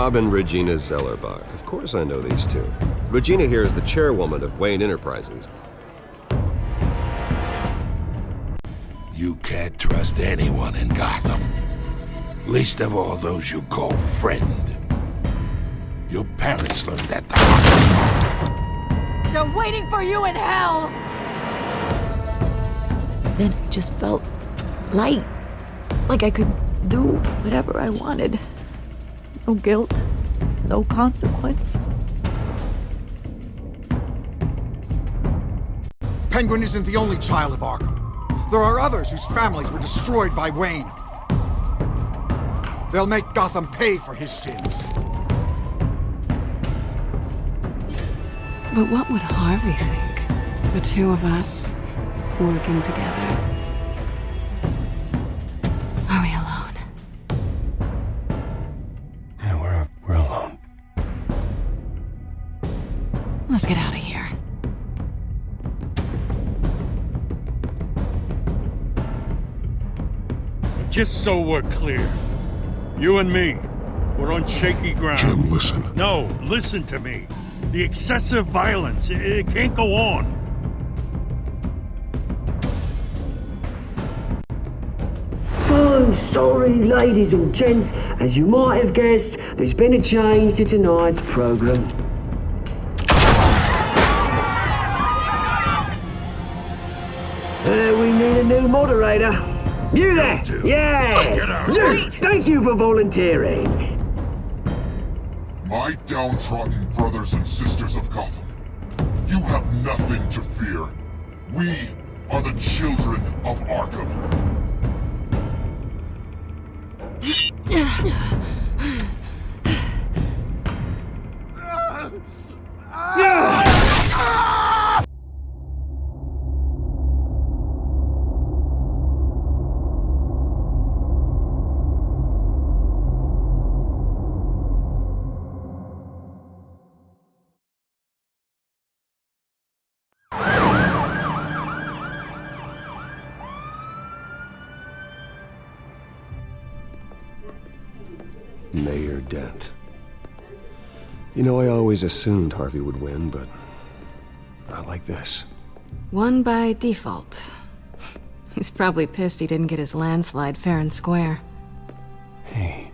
Rob and Regina Zellerbach. Of course I know these two. Regina here is the chairwoman of Wayne Enterprises. You can't trust anyone in Gotham. Least of all those you call friend. Your parents learned that the hard way. They're waiting for you in hell! Then it just felt light. Like I could do whatever I wanted. No guilt, no consequence. Penguin isn't the only child of Arkham. There are others whose families were destroyed by Wayne. They'll make Gotham pay for his sins. But what would Harvey think? The two of us working together. Are we alone? Yeah, we're alone. Let's get out of here. Just so we're clear, you and me, we're on shaky ground. Jim, listen. No, listen to me. The excessive violence, it can't go on. So sorry, ladies and gents. As you might have guessed, there's been a change to tonight's program. We need a new moderator. You there? Yes! You! Thank you for volunteering. My downtrodden brothers and sisters of Gotham, you have nothing to fear. We are the children of Arkham. Mayor Dent. You know, I always assumed Harvey would win, but not like this. Won by default. He's probably pissed he didn't get his landslide fair and square. Hey,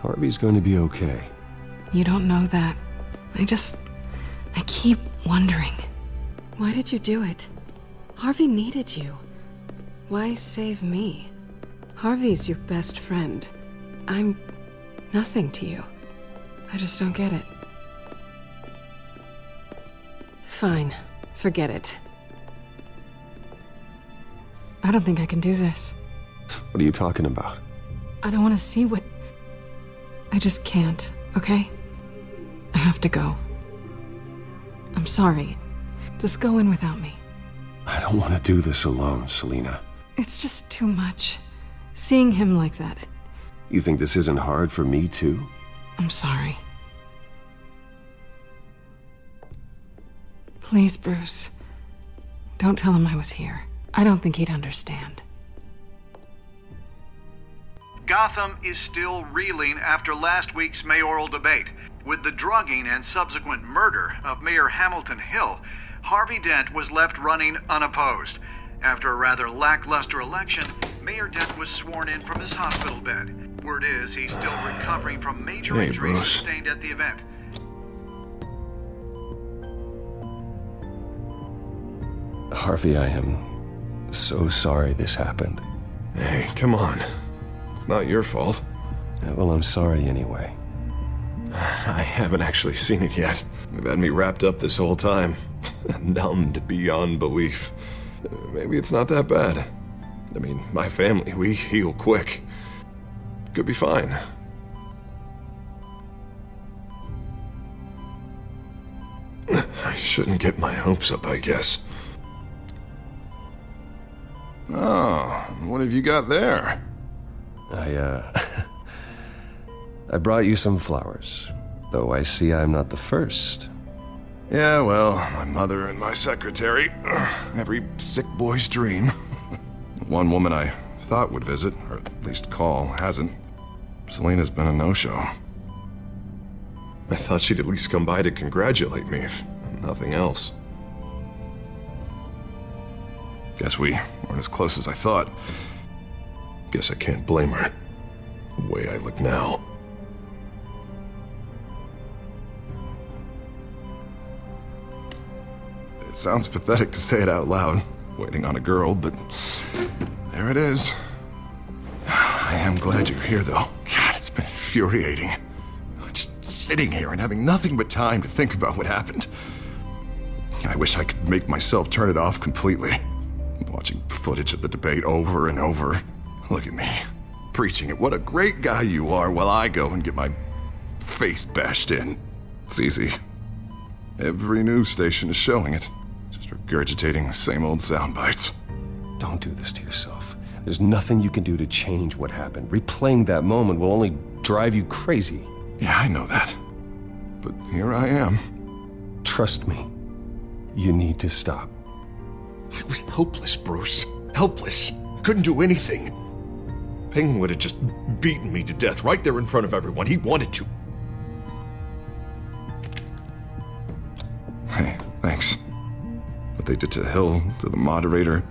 Harvey's going to be okay. You don't know that. I keep wondering. Why did you do it? Harvey needed you. Why save me? Harvey's your best friend. I'm nothing to you. I just don't get it. Fine. Forget it. I don't think I can do this. What are you talking about? I don't want to see what... I just can't, okay? I have to go. I'm sorry. Just go in without me. I don't want to do this alone, Selina. It's just too much. Seeing him like that, You think this isn't hard for me, too? I'm sorry. Please, Bruce. Don't tell him I was here. I don't think he'd understand. Gotham is still reeling after last week's mayoral debate. With the drugging and subsequent murder of Mayor Hamilton Hill, Harvey Dent was left running unopposed. After a rather lackluster election, Mayor Dent was sworn in from his hospital bed. Word is he's still recovering from major injuries sustained at the event. Harvey, I am so sorry this happened. Hey, come on. It's not your fault. Yeah, well, I'm sorry anyway. I haven't actually seen it yet. They've had me wrapped up this whole time. Numbed beyond belief. Maybe it's not that bad. I mean, my family, we heal quick. Could be fine. I shouldn't get my hopes up, I guess. Oh, what have you got there? I brought you some flowers, though I see I'm not the first. Yeah, well, my mother and my secretary. Every sick boy's dream. One woman I thought would visit, or at least call, hasn't. Selina's been a no-show. I thought she'd at least come by to congratulate me, if nothing else. Guess we weren't as close as I thought. Guess I can't blame her, the way I look now. It sounds pathetic to say it out loud, waiting on a girl, but there it is. I am glad you're here, though. God, it's been infuriating. Just sitting here and having nothing but time to think about what happened. I wish I could make myself turn it off completely. Watching footage of the debate over and over. Look at me, preaching at what a great guy you are while I go and get my face bashed in. It's easy. Every news station is showing it. Just regurgitating the same old sound bites. Don't do this to yourself. There's nothing you can do to change what happened. Replaying that moment will only drive you crazy. Yeah, I know that. But here I am. Trust me. You need to stop. I was helpless, Bruce. Helpless. Couldn't do anything. Penguin would have just beaten me to death right there in front of everyone. He wanted to. Hey, thanks. What they did to Hill, to the moderator,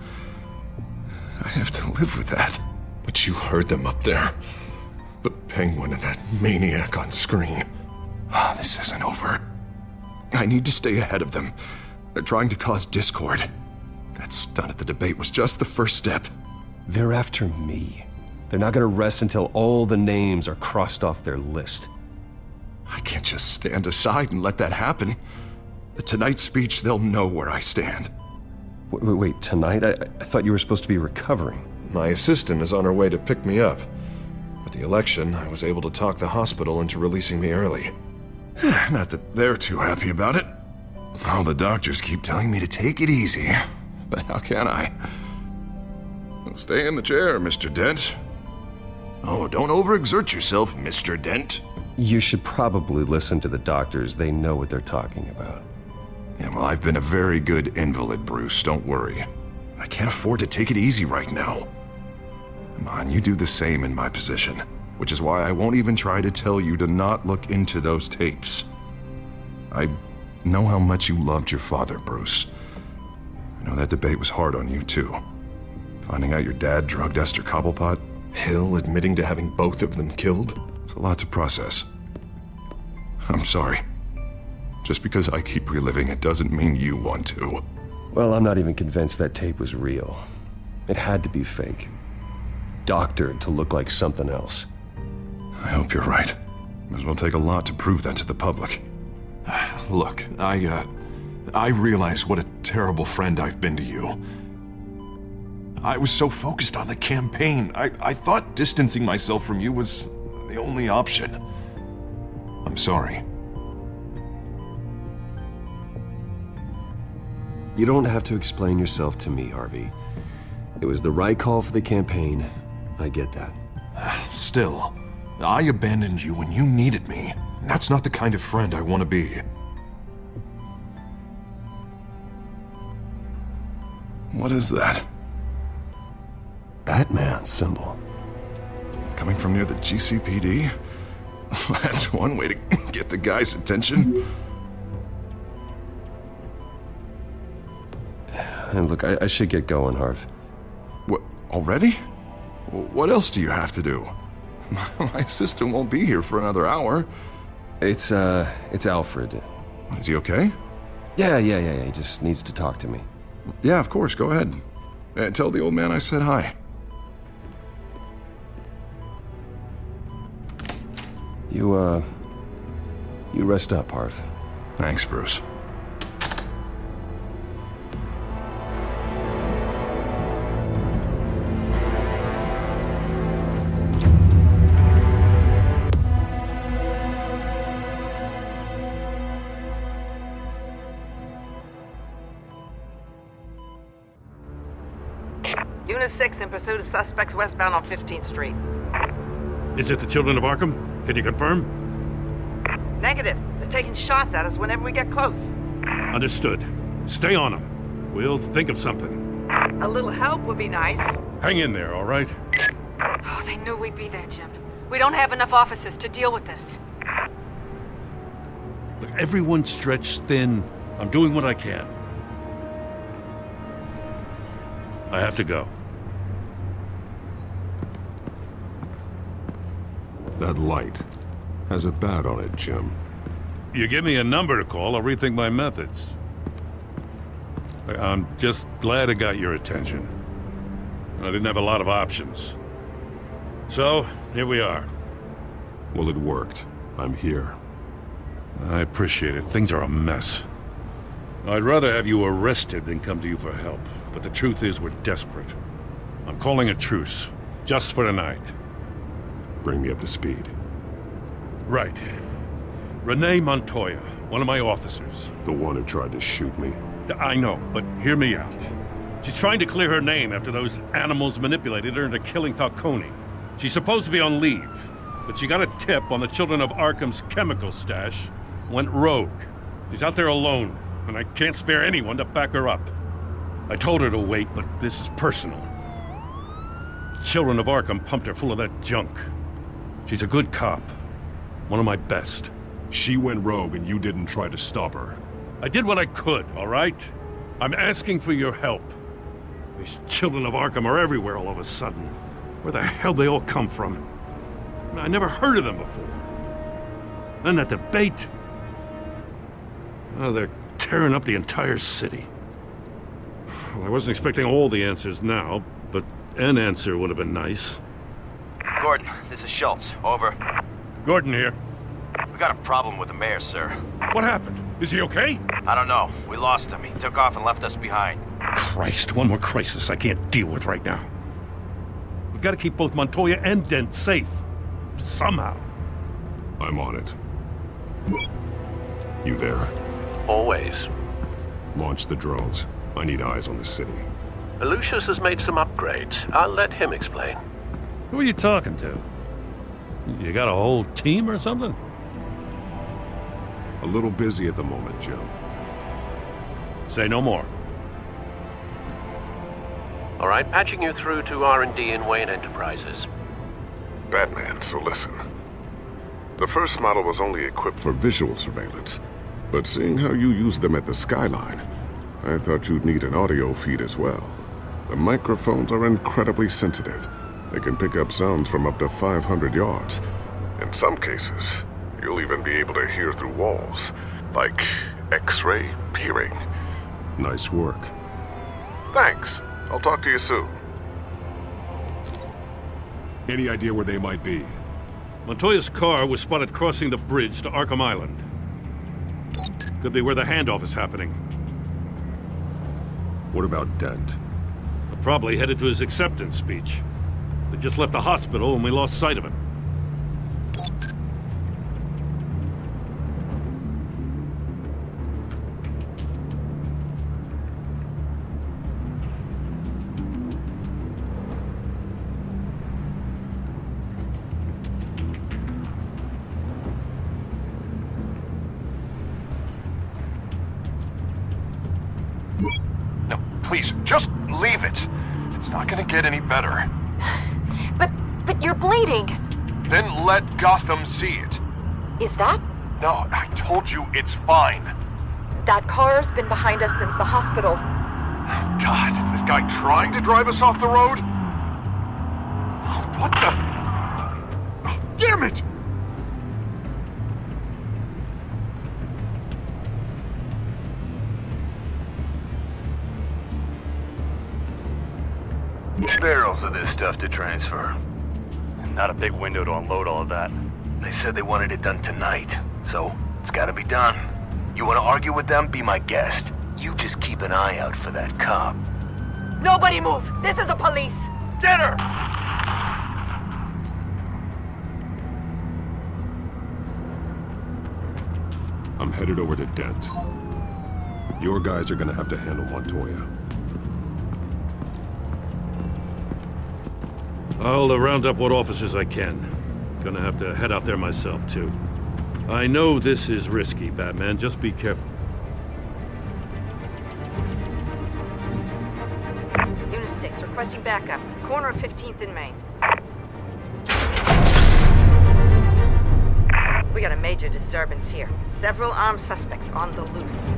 I have to live with that. But you heard them up there. The Penguin and that maniac on screen. This isn't over. I need to stay ahead of them. They're trying to cause discord. That stunt at the debate was just the first step. They're after me. They're not gonna rest until all the names are crossed off their list. I can't just stand aside and let that happen. The Tonight speech, they'll know where I stand. Wait, tonight? I thought you were supposed to be recovering. My assistant is on her way to pick me up. With the election, I was able to talk the hospital into releasing me early. Not that they're too happy about it. All the doctors keep telling me to take it easy. But how can I? Well, stay in the chair, Mr. Dent. Oh, don't overexert yourself, Mr. Dent. You should probably listen to the doctors. They know what they're talking about. Yeah, well, I've been a very good invalid, Bruce. Don't worry. I can't afford to take it easy right now. Come on, you do the same in my position. Which is why I won't even try to tell you to not look into those tapes. I know how much you loved your father, Bruce. I know that debate was hard on you, too. Finding out your dad drugged Esther Cobblepot, Hill admitting to having both of them killed, it's a lot to process. I'm sorry. Just because I keep reliving it doesn't mean you want to. Well, I'm not even convinced that tape was real. It had to be fake. Doctored to look like something else. I hope you're right. Might as well take a lot to prove that to the public. Look, I realize what a terrible friend I've been to you. I was so focused on the campaign. I thought distancing myself from you was the only option. I'm sorry. You don't have to explain yourself to me, Harvey. It was the right call for the campaign. I get that. Still, I abandoned you when you needed me. That's not the kind of friend I want to be. What is that? Batman symbol. Coming from near the GCPD? That's one way to get the guy's attention. And look, I should get going, Harv. What, already? What else do you have to do? My assistant won't be here for another hour. It's Alfred. Is he okay? Yeah, he just needs to talk to me. Yeah, of course, go ahead. Tell the old man I said hi. You rest up, Harv. Thanks, Bruce. Unit 6 in pursuit of suspects westbound on 15th Street. Is it the children of Arkham? Can you confirm? Negative. They're taking shots at us whenever we get close. Understood. Stay on them. We'll think of something. A little help would be nice. Hang in there, all right? Oh, they knew we'd be there, Jim. We don't have enough officers to deal with this. Look, everyone's stretched thin. I'm doing what I can. I have to go. That light has a bat on it, Jim. You give me a number to call, I'll rethink my methods. I'm just glad it got your attention. I didn't have a lot of options. So, here we are. Well, it worked. I'm here. I appreciate it. Things are a mess. I'd rather have you arrested than come to you for help. But the truth is, we're desperate. I'm calling a truce. Just for tonight. Bring me up to speed. Right. Renee Montoya, one of my officers. The one who tried to shoot me. I know, but hear me out. She's trying to clear her name after those animals manipulated her into killing Falcone. She's supposed to be on leave, but she got a tip on the Children of Arkham's chemical stash, went rogue. She's out there alone, and I can't spare anyone to back her up. I told her to wait, but this is personal. Children of Arkham pumped her full of that junk. She's a good cop. One of my best. She went rogue and you didn't try to stop her. I did what I could, all right? I'm asking for your help. These Children of Arkham are everywhere all of a sudden. Where the hell they all come from? I never heard of them before. Then that debate. Oh, they're tearing up the entire city. Well, I wasn't expecting all the answers now, but an answer would have been nice. Gordon, this is Schultz. Over. Gordon here. We got a problem with the mayor, sir. What happened? Is he okay? I don't know. We lost him. He took off and left us behind. Christ, one more crisis I can't deal with right now. We've got to keep both Montoya and Dent safe. Somehow. I'm on it. You there? Always. Launch the drones. I need eyes on the city. Lucius has made some upgrades. I'll let him explain. Who are you talking to? You got a whole team or something? A little busy at the moment, Jim. Say no more. All right, patching you through to R&D in Wayne Enterprises. Batman, so listen. The first model was only equipped for visual surveillance, but seeing how you use them at the skyline, I thought you'd need an audio feed as well. The microphones are incredibly sensitive. They can pick up sounds from up to 500 yards. In some cases, you'll even be able to hear through walls, like X-ray peering. Nice work. Thanks. I'll talk to you soon. Any idea where they might be? Montoya's car was spotted crossing the bridge to Arkham Island. Could be where the handoff is happening. What about Dent? Probably headed to his acceptance speech. They just left the hospital and we lost sight of him. No, please, just leave it. It's not gonna get any better. But you're bleeding. Then let Gotham see it. Is that? No, I told you it's fine. That car's been behind us since the hospital. Oh, God, is this guy trying to drive us off the road? Oh, what the? Oh, damn it! Barrels of this stuff to transfer. And not a big window to unload all of that. They said they wanted it done tonight, so it's gotta be done. You wanna argue with them? Be my guest. You just keep an eye out for that cop. Nobody move! This is the police! Get her! I'm headed over to Dent. Your guys are gonna have to handle Montoya. I'll round up what officers I can. Gonna have to head out there myself, too. I know this is risky, Batman. Just be careful. Unit 6, requesting backup. Corner of 15th and Main. We got a major disturbance here. Several armed suspects on the loose.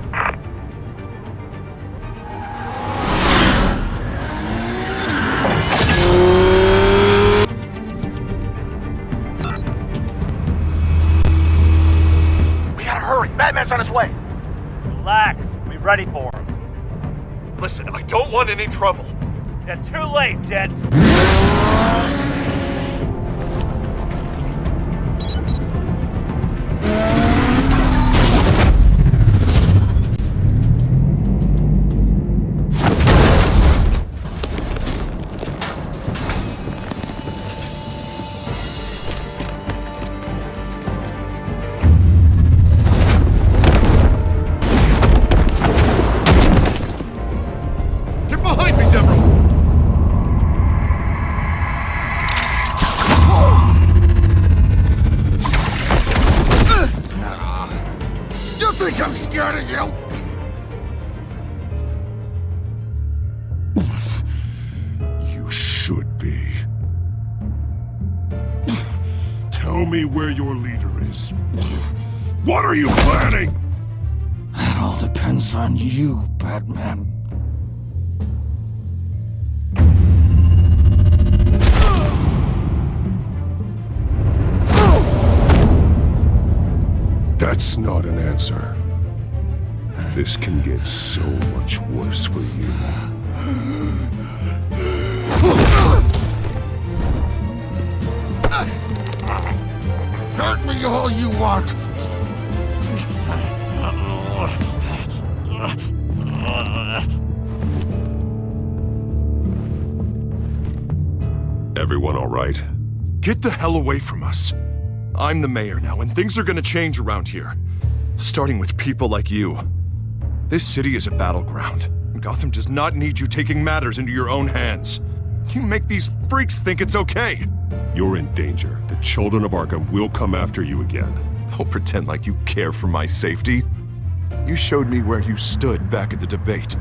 We gotta hurry. Batman's on his way. Relax. We're ready for him. Listen, I don't want any trouble. You're too late, Dent. I'm scared of you! You should be. Tell me where your leader is. What are you planning? That all depends on you, Batman. That's not an answer. This can get so much worse for you. Hurt me all you want. Everyone all right? Get the hell away from us. I'm the mayor now, and things are gonna change around here. Starting with people like you. This city is a battleground, and Gotham does not need you taking matters into your own hands. You make these freaks think it's okay. You're in danger. The children of Arkham will come after you again. Don't pretend like you care for my safety. You showed me where you stood back at the debate.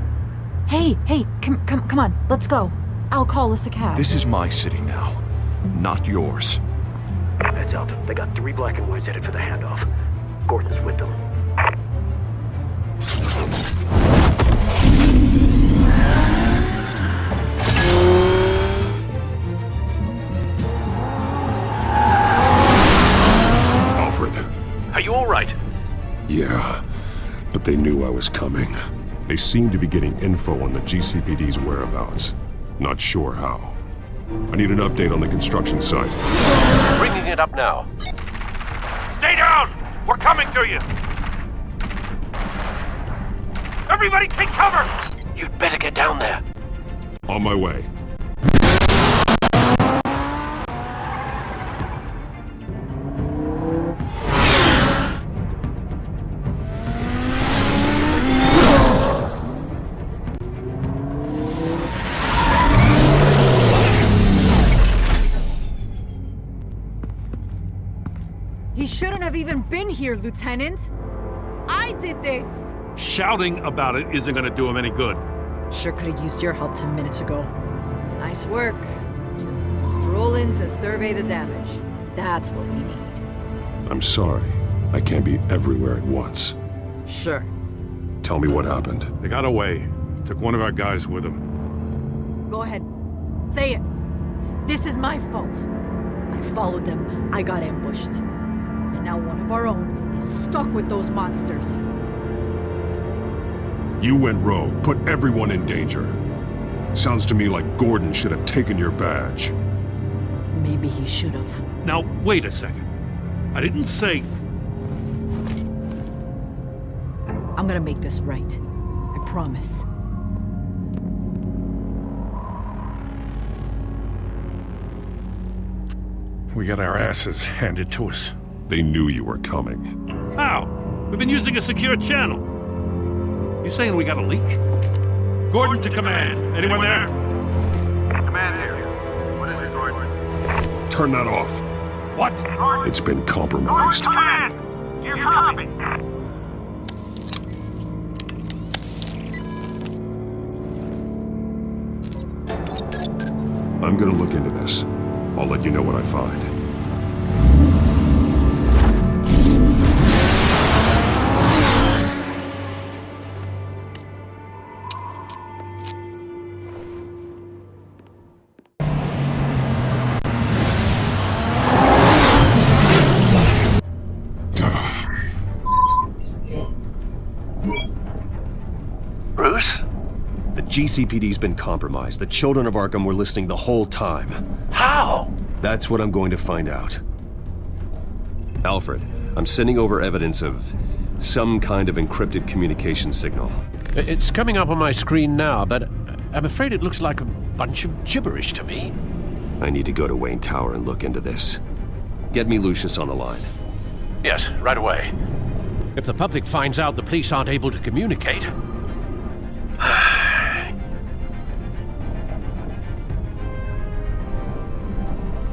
Hey, come on, let's go. I'll call us a cab. This is my city now, not yours. Heads up, they got 3 black and whites headed for the handoff. Gordon's with them. Alfred. Are you all right? Yeah, but they knew I was coming. They seem to be getting info on the GCPD's whereabouts. Not sure how. I need an update on the construction site. Bringing it up now. Stay down! We're coming to you! Everybody take cover! You'd better get down there. On my way. He shouldn't have even been here, Lieutenant. I did this. Shouting about it isn't gonna do him any good. Sure could have used your help 10 minutes ago. Nice work. Just stroll in to survey the damage. That's what we need. I'm sorry. I can't be everywhere at once. Sure. Tell me what happened. They got away. Took one of our guys with them. Go ahead. Say it. This is my fault. I followed them. I got ambushed. And now one of our own is stuck with those monsters. You went rogue, put everyone in danger. Sounds to me like Gordon should have taken your badge. Maybe he should have. Now, wait a second. I didn't say... I'm gonna make this right. I promise. We got our asses handed to us. They knew you were coming. How? We've been using a secure channel. You saying we got a leak? Gordon to command. Anyone there? Command here. What is it, Gordon? Turn that off. What? It's been compromised. Command! You copy? I'm gonna look into this. I'll let you know what I find. The GCPD's been compromised. The children of Arkham were listening the whole time. How? That's what I'm going to find out. Alfred, I'm sending over evidence of some kind of encrypted communication signal. It's coming up on my screen now, but I'm afraid it looks like a bunch of gibberish to me. I need to go to Wayne Tower and look into this. Get me Lucius on the line. Yes, right away. If the public finds out the police aren't able to communicate...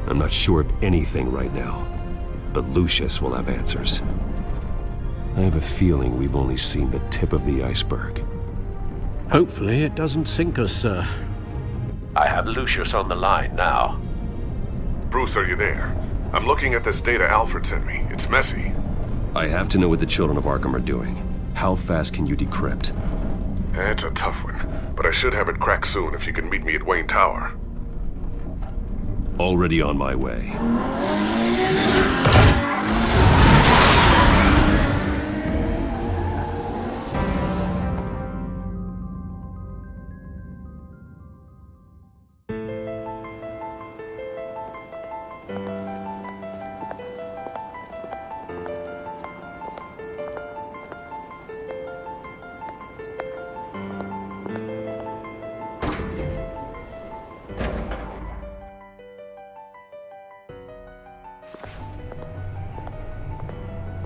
I'm not sure of anything right now, but Lucius will have answers. I have a feeling we've only seen the tip of the iceberg. Hopefully it doesn't sink us, sir. I have Lucius on the line now. Bruce, are you there? I'm looking at this data Alfred sent me. It's messy. I have to know what the children of Arkham are doing. How fast can you decrypt? It's a tough one, but I should have it cracked soon if you can meet me at Wayne Tower. Already on my way.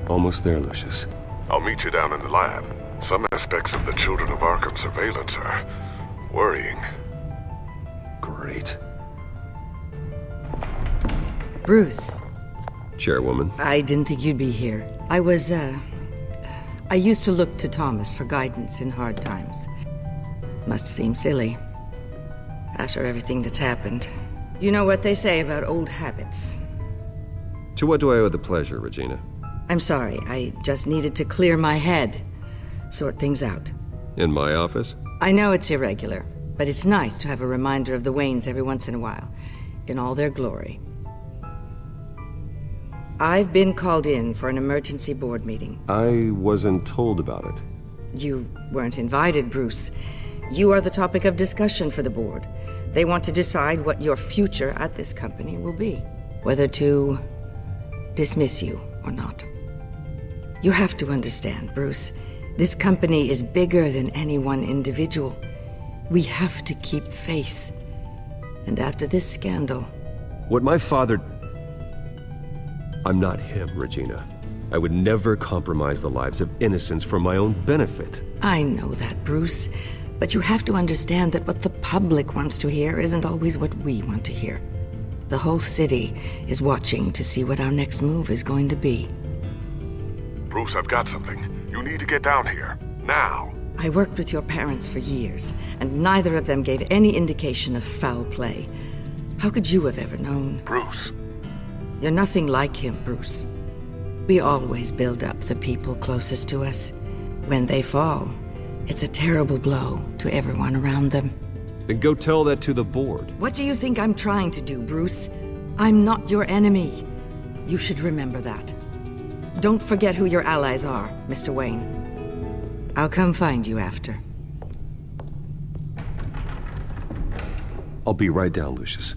Almost there, Lucius. I'll meet you down in the lab. Some aspects of the Children of Arkham surveillance are worrying. Great. Bruce. Chairwoman. I didn't think you'd be here. I used to look to Thomas for guidance in hard times. Must seem silly. After everything that's happened. You know what they say about old habits. To what do I owe the pleasure, Regina? I'm sorry, I just needed to clear my head. Sort things out. In my office? I know it's irregular, but it's nice to have a reminder of the Waynes every once in a while. In all their glory. I've been called in for an emergency board meeting. I wasn't told about it. You weren't invited, Bruce. You are the topic of discussion for the board. They want to decide what your future at this company will be. Whether to dismiss you or not. You have to understand, Bruce. This company is bigger than any one individual. We have to keep face. And after this scandal... What my father... I'm not him, Regina. I would never compromise the lives of innocents for my own benefit. I know that, Bruce. But you have to understand that what the public wants to hear isn't always what we want to hear. The whole city is watching to see what our next move is going to be. Bruce, I've got something. You need to get down here. Now. I worked with your parents for years, and neither of them gave any indication of foul play. How could you have ever known? Bruce. You're nothing like him, Bruce. We always build up the people closest to us. When they fall, it's a terrible blow to everyone around them. Then go tell that to the board. What do you think I'm trying to do, Bruce? I'm not your enemy. You should remember that. Don't forget who your allies are, Mr. Wayne. I'll come find you after. I'll be right down, Lucius.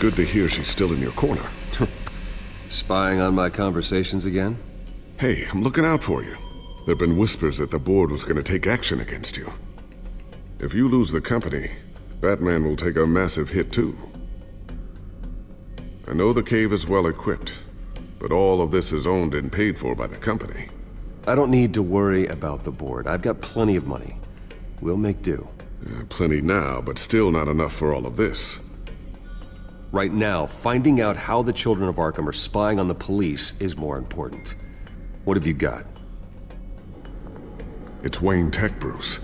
Good to hear she's still in your corner. Spying on my conversations again? Hey, I'm looking out for you. There have been whispers that the board was going to take action against you. If you lose the company, Batman will take a massive hit too. I know the cave is well equipped, but all of this is owned and paid for by the company. I don't need to worry about the board. I've got plenty of money. We'll make do. Plenty now, but still not enough for all of this. Right now, finding out how the children of Arkham are spying on the police is more important. What have you got? It's Wayne Tech, Bruce.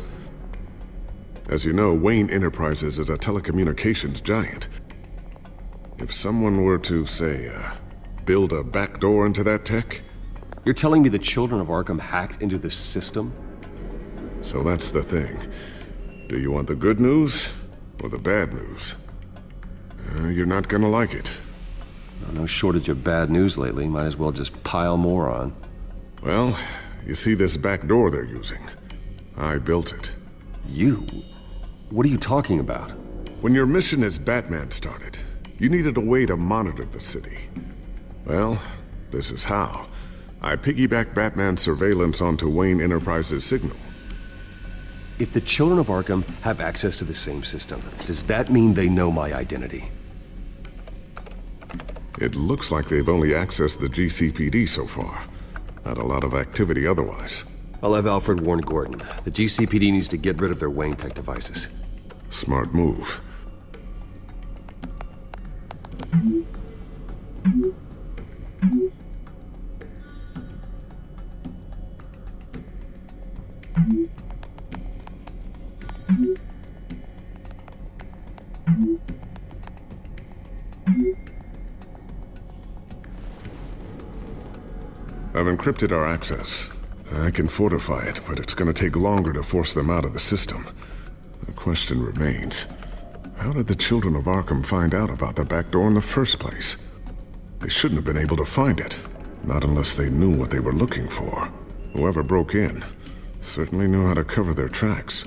As you know, Wayne Enterprises is a telecommunications giant. If someone were to, say, build a backdoor into that tech... You're telling me the children of Arkham hacked into the system? So that's the thing. Do you want the good news or the bad news? You're not gonna like it. No shortage of bad news lately. Might as well just pile more on. Well, you see this back door they're using? I built it. You? What are you talking about? When your mission as Batman started, you needed a way to monitor the city. Well, this is how. I piggybacked Batman's surveillance onto Wayne Enterprises' signal. If the children of Arkham have access to the same system, does that mean they know my identity? It looks like they've only accessed the GCPD so far. Not a lot of activity otherwise. I'll have Alfred warn Gordon. The GCPD needs to get rid of their Wayne Tech devices. Smart move. I've encrypted our access. I can fortify it, but it's gonna take longer to force them out of the system. The question remains, how did the children of Arkham find out about the back door in the first place? They shouldn't have been able to find it, not unless they knew what they were looking for. Whoever broke in certainly knew how to cover their tracks.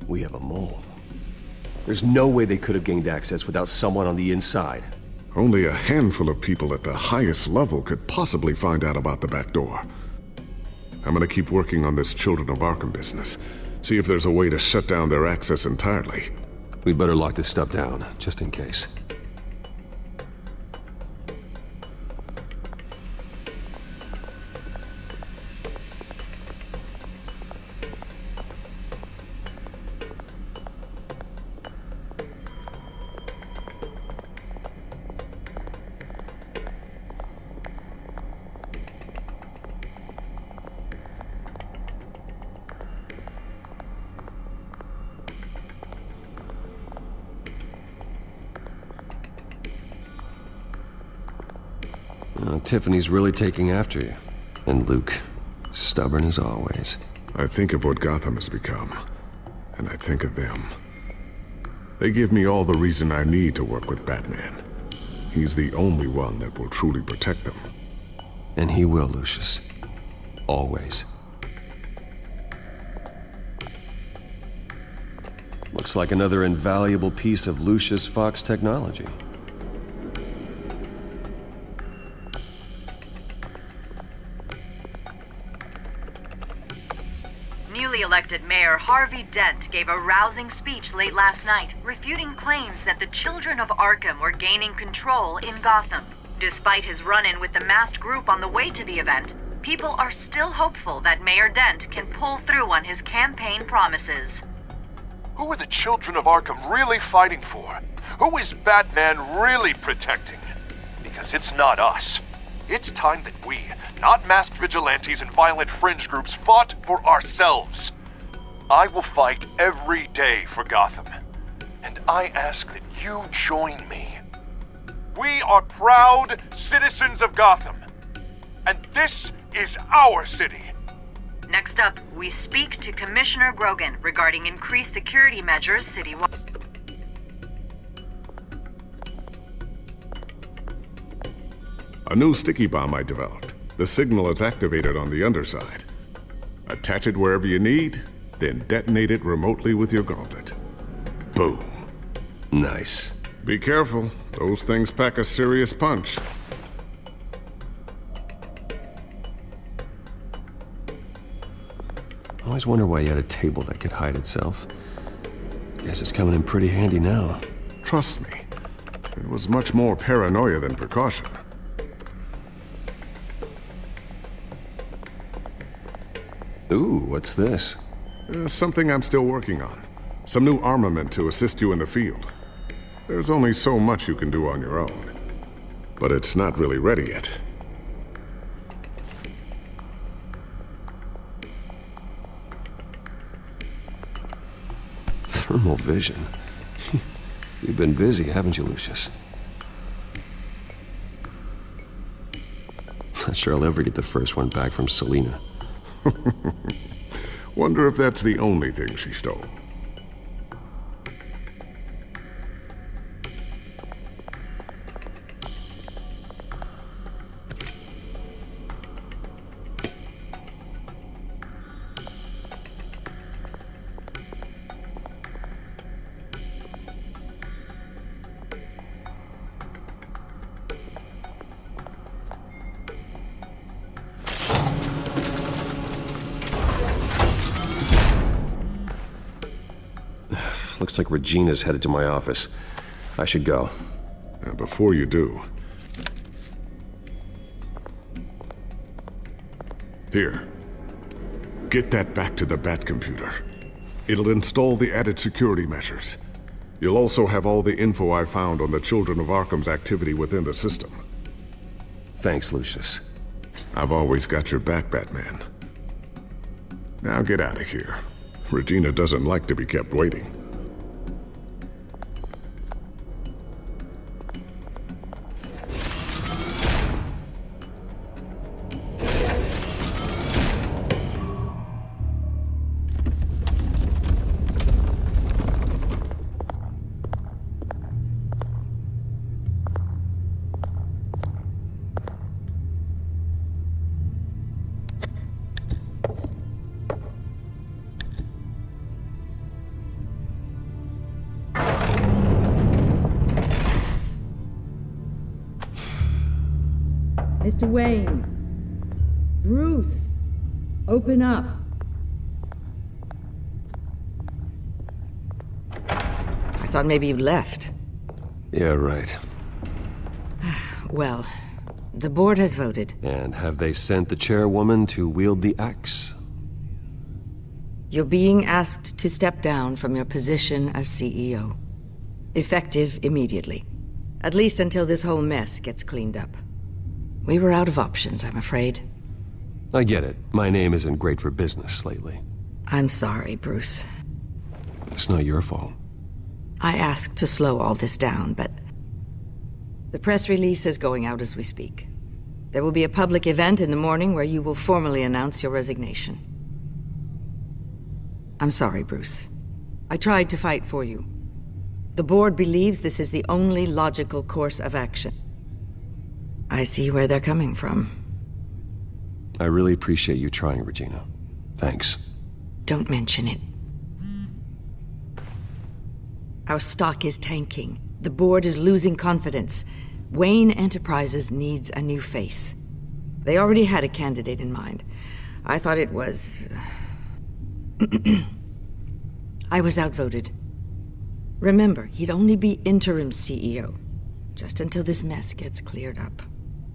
We have a mole. There's no way they could have gained access without someone on the inside. Only a handful of people at the highest level could possibly find out about the back door. I'm gonna keep working on this Children of Arkham business. See if there's a way to shut down their access entirely. We'd better lock this stuff down, just in case. Tiffany's really taking after you. And Luke, stubborn as always. I think of what Gotham has become, and I think of them. They give me all the reason I need to work with Batman. He's the only one that will truly protect them. And he will, Lucius. Always. Looks like another invaluable piece of Lucius Fox technology. Newly elected Mayor Harvey Dent gave a rousing speech late last night, refuting claims that the children of Arkham were gaining control in Gotham. Despite his run-in with the masked group on the way to the event, people are still hopeful that Mayor Dent can pull through on his campaign promises. Who are the children of Arkham really fighting for? Who is Batman really protecting? Because it's not us. It's time that we, not masked vigilantes and violent fringe groups, fought for ourselves. I will fight every day for Gotham. And I ask that you join me. We are proud citizens of Gotham. And this is our city. Next up, we speak to Commissioner Grogan regarding increased security measures citywide. A new sticky bomb I developed. The signal is activated on the underside. Attach it wherever you need, then detonate it remotely with your gauntlet. Boom. Nice. Be careful. Those things pack a serious punch. I always wonder why you had a table that could hide itself. Guess it's coming in pretty handy now. Trust me. It was much more paranoia than precaution. Ooh, what's this? Something I'm still working on. Some new armament to assist you in the field. There's only so much you can do on your own. But it's not really ready yet. Thermal vision. You've been busy, haven't you, Lucius? Not sure I'll ever get the first one back from Selena. Wonder if that's the only thing she stole. Looks like Regina's headed to my office. I should go. Before you do... Here. Get that back to the Bat computer. It'll install the added security measures. You'll also have all the info I found on the Children of Arkham's activity within the system. Thanks, Lucius. I've always got your back, Batman. Now get out of here. Regina doesn't like to be kept waiting. Mr. Wayne. Bruce. Open up. I thought maybe you left. Yeah, right. Well, the board has voted. And have they sent the chairwoman to wield the axe? You're being asked to step down from your position as CEO. Effective immediately. At least until this whole mess gets cleaned up. We were out of options, I'm afraid. I get it. My name isn't great for business lately. I'm sorry, Bruce. It's not your fault. I asked to slow all this down, but... the press release is going out as we speak. There will be a public event in the morning where you will formally announce your resignation. I'm sorry, Bruce. I tried to fight for you. The board believes this is the only logical course of action. I see where they're coming from. I really appreciate you trying, Regina. Thanks. Don't mention it. Our stock is tanking. The board is losing confidence. Wayne Enterprises needs a new face. They already had a candidate in mind. I thought it was... I was outvoted. Remember, he'd only be interim CEO, just until this mess gets cleared up.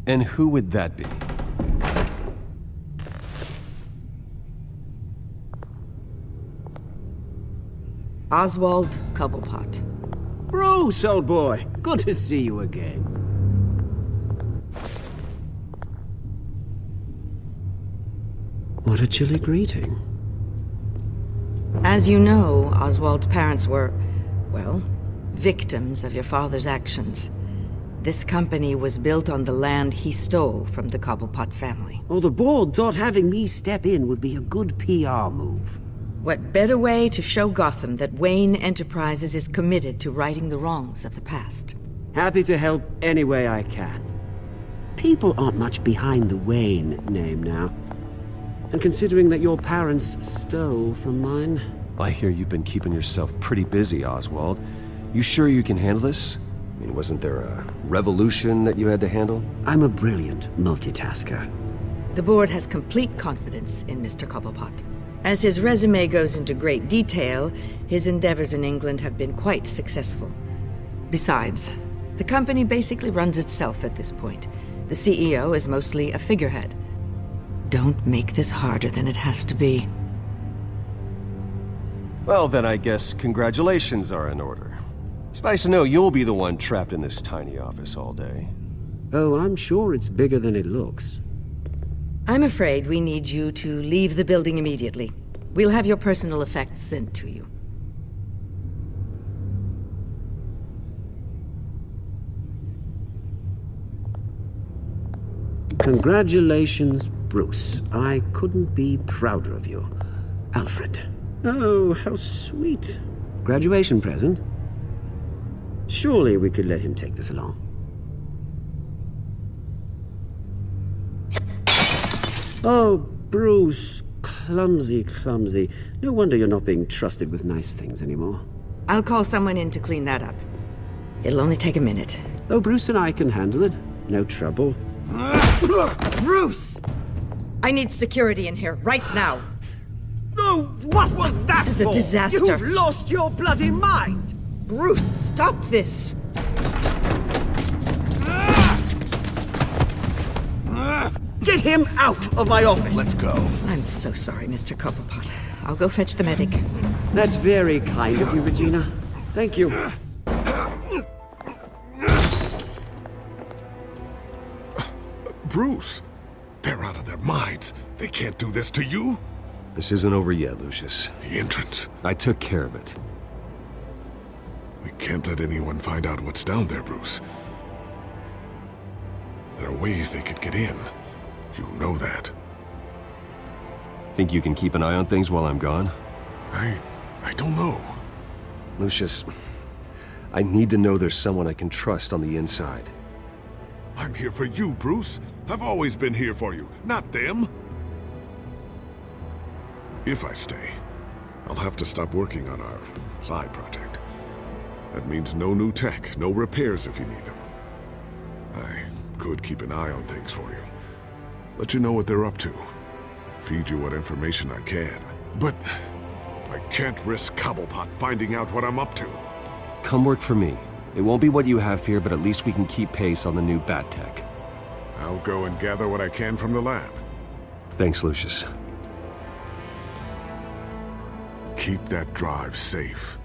And who would that be? Oswald Cobblepot. Bruce, old boy. Good to see you again. What a chilly greeting. As you know, Oswald's parents were, well, victims of your father's actions. This company was built on the land he stole from the Cobblepot family. Oh, the board thought having me step in would be a good PR move. What better way to show Gotham that Wayne Enterprises is committed to righting the wrongs of the past? Happy to help any way I can. People aren't much behind the Wayne name now. And considering that your parents stole from mine... I hear you've been keeping yourself pretty busy, Oswald. You sure you can handle this? I mean, wasn't there a revolution that you had to handle? I'm a brilliant multitasker. The board has complete confidence in Mr. Cobblepot. As his resume goes into great detail, his endeavors in England have been quite successful. Besides, The company basically runs itself at this point. The CEO is mostly a figurehead. Don't make this harder than it has to be. Well, then I guess congratulations are in order. It's nice to know you'll be the one trapped in this tiny office all day. Oh, I'm sure it's bigger than it looks. I'm afraid we need you to leave the building immediately. We'll have your personal effects sent to you. Congratulations, Bruce. I couldn't be prouder of you. Alfred. Oh, how sweet. Graduation present? Surely we could let him take this along. Oh, Bruce. Clumsy, clumsy. No wonder you're not being trusted with nice things anymore. I'll call someone in to clean that up. It'll only take a minute. Oh, Bruce and I can handle it. No trouble. Bruce! I need security in here, right now. Oh, what was that? This is a for? disaster. You've lost your bloody mind! Bruce, stop this! Get him out of my office! Let's go. I'm so sorry, Mr. Cobblepot. I'll go fetch the medic. That's very kind of you, Regina. Thank you. Bruce, they're out of their minds. They can't do this to you. This isn't over yet, Lucius. The entrance. I took care of it. We can't let anyone find out what's down there, Bruce. There are ways they could get in. You know that. Think you can keep an eye on things while I'm gone? I don't know. Lucius, I need to know there's someone I can trust on the inside. I'm here for you, Bruce. I've always been here for you, not them. If I stay, I'll have to stop working on our side project. That means no new tech, no repairs if you need them. I could keep an eye on things for you. Let you know what they're up to. Feed you what information I can. But I can't risk Cobblepot finding out what I'm up to. Come work for me. It won't be what you have here, but at least we can keep pace on the new bat tech. I'll go and gather what I can from the lab. Thanks, Lucius. Keep that drive safe.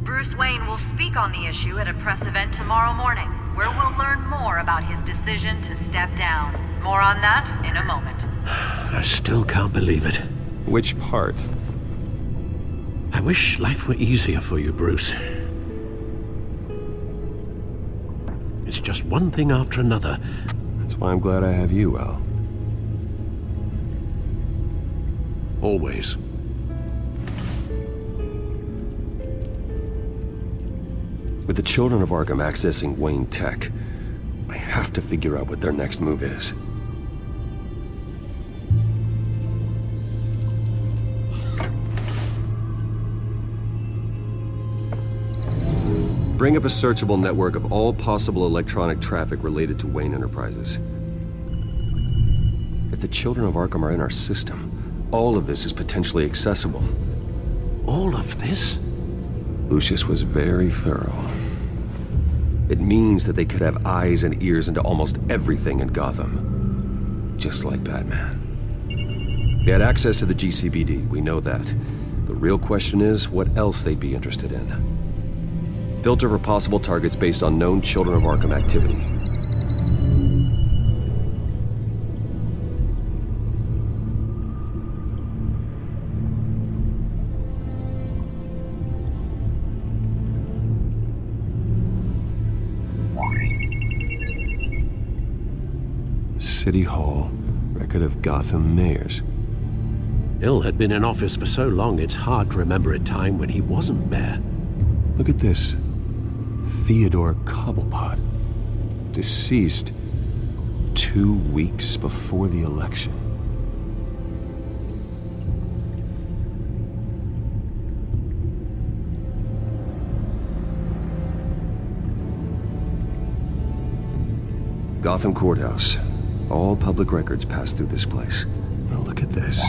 Bruce Wayne will speak on the issue at a press event tomorrow morning, where we'll learn more about his decision to step down. More on that in a moment. I still can't believe it. Which part? I wish life were easier for you, Bruce. It's just one thing after another. That's why I'm glad I have you, Al. Always. With the children of Arkham accessing Wayne tech, I have to figure out what their next move is. Bring up a searchable network of all possible electronic traffic related to Wayne Enterprises. If the children of Arkham are in our system, all of this is potentially accessible. All of this? Lucius was very thorough. It means that they could have eyes and ears into almost everything in Gotham. Just like Batman. They had access to the GCPD, we know that. The real question is, what else they'd be interested in. Filter for possible targets based on known Children of Arkham activity. City Hall, record of Gotham mayors. Hill had been in office for so long, it's hard to remember a time when he wasn't mayor. Look at this. Theodore Cobblepot. Deceased 2 weeks before the election. Gotham Courthouse. All public records pass through this place. Now look at this.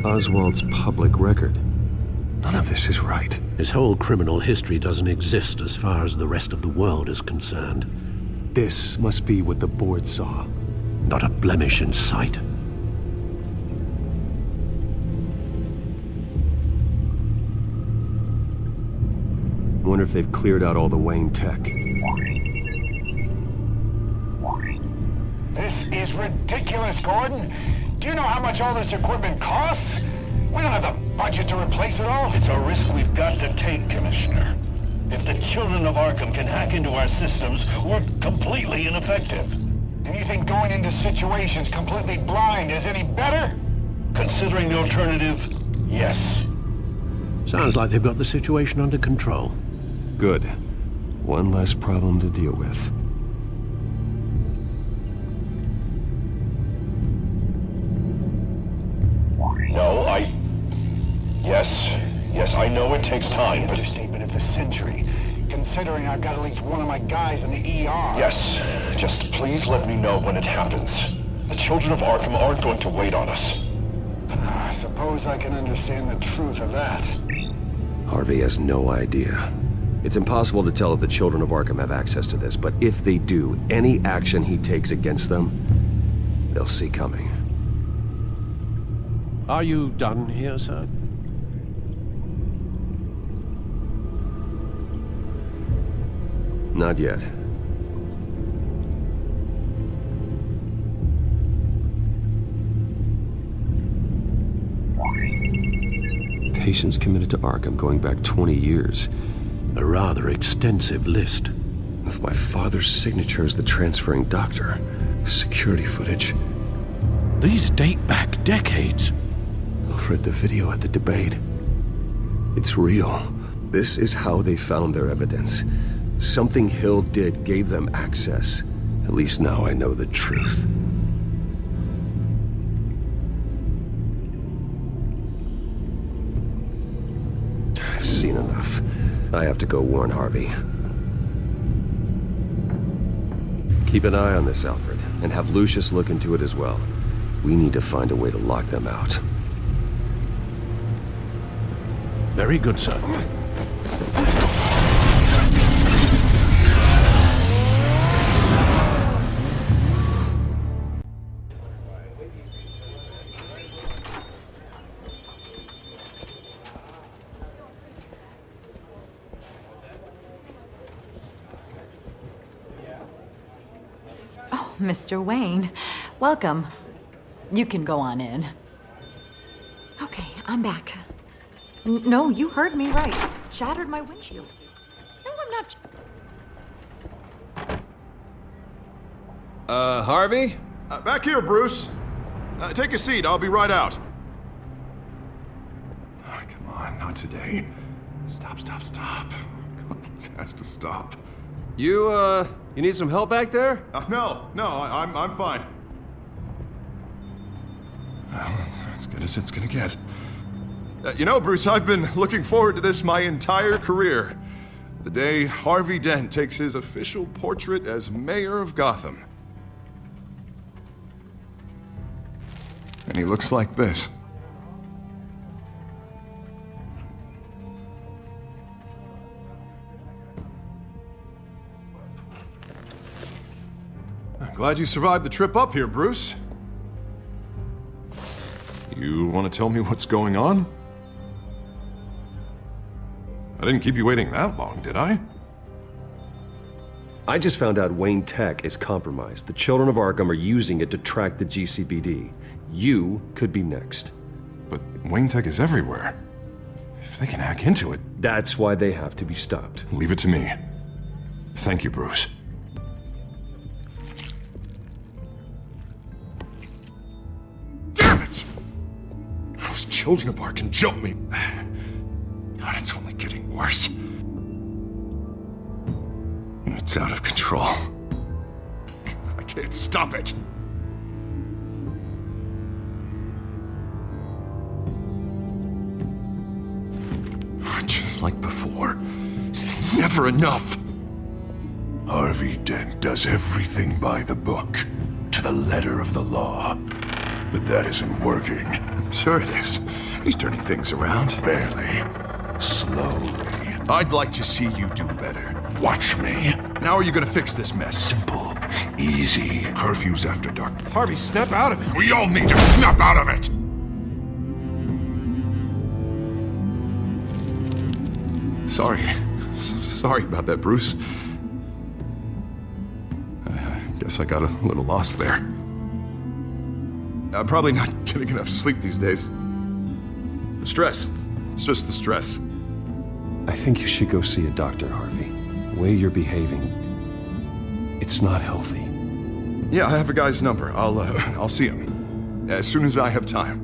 Oswald's public record. None of this is right. His whole criminal history doesn't exist as far as the rest of the world is concerned. This must be what the board saw. Not a blemish in sight. I wonder if they've cleared out all the Wayne tech. This is ridiculous, Gordon. Do you know how much all this equipment costs? We don't have the budget to replace it all. It's a risk we've got to take, Commissioner. If the children of Arkham can hack into our systems, we're completely ineffective. And you think going into situations completely blind is any better? Considering the alternative, yes. Sounds like they've got the situation under control. Good. One less problem to deal with. No, Yes, I know it takes time, but... Understatement of the century, considering I've got at least one of my guys in the ER. Yes, just please let me know when it happens. The children of Arkham aren't going to wait on us. I suppose I can understand the truth of that. Harvey has no idea. It's impossible to tell if the children of Arkham have access to this, but if they do, any action he takes against them, they'll see coming. Are you done here, sir? Not yet. Patients committed to Arkham going back 20 years. A rather extensive list. With my father's signature as the transferring doctor. Security footage. These date back decades. I've read the video at the debate. It's real. This is how they found their evidence. Something Hill did gave them access. At least now I know the truth. I've seen enough. I have to go warn Harvey. Keep an eye on this, Alfred, and have Lucius look into it as well. We need to find a way to lock them out. Very good, sir. Mr. Wayne, welcome. You can go on in. Okay, I'm back. No, you heard me right. Shattered my windshield. No, I'm not. Harvey? Back here, Bruce. Take a seat. I'll be right out. Oh, come on, not today. Stop. It has to stop. You need some help back there? No, I'm fine. Well, that's as good as it's gonna get. You know, Bruce, I've been looking forward to this my entire career. The day Harvey Dent takes his official portrait as mayor of Gotham. And he looks like this. I'm glad you survived the trip up here, Bruce. You want to tell me what's going on? I didn't keep you waiting that long, did I? I just found out Wayne Tech is compromised. The children of Arkham are using it to track the GCPD. You could be next. But Wayne Tech is everywhere. If they can hack into it... That's why they have to be stopped. Leave it to me. Thank you, Bruce. Damn it! Those children of Arkham jumped me. God, it's only getting worse. It's out of control. I can't stop it. Just like before. It's never enough. Harvey Dent does everything by the book, to the letter of the law. But that isn't working. Sure it is. He's turning things around. Barely. Slowly. I'd like to see you do better. Watch me. Now are you gonna fix this mess? Simple. Easy. Curfews after dark. Harvey, snap out of it. We all need to snap out of it! Sorry about that, Bruce. I guess I got a little lost there. I'm probably not getting enough sleep these days. The stress. It's just the stress. I think you should go see a doctor, Harvey. The way you're behaving, it's not healthy. Yeah, I have a guy's number. I'll see him as soon as I have time.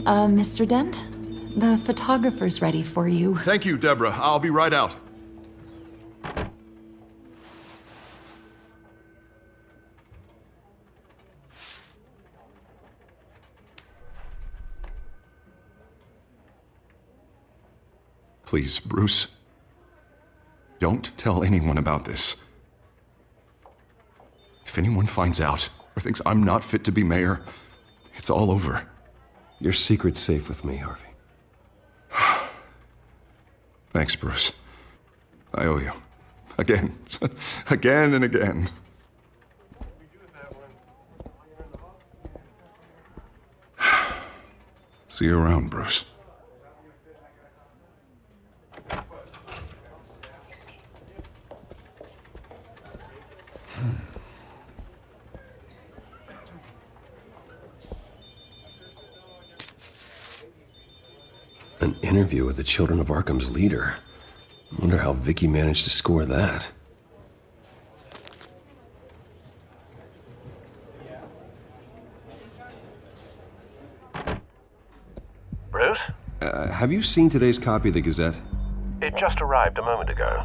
Mr. Dent? The photographer's ready for you. Thank you, Deborah. I'll be right out. Please, Bruce. Don't tell anyone about this. If anyone finds out or thinks I'm not fit to be mayor, it's all over. Your secret's safe with me, Harvey. Thanks, Bruce. I owe you. Again. Again and again. See you around, Bruce. An interview with the Children of Arkham's leader. I wonder how Vicky managed to score that. Bruce? Have you seen today's copy of the Gazette? It just arrived a moment ago.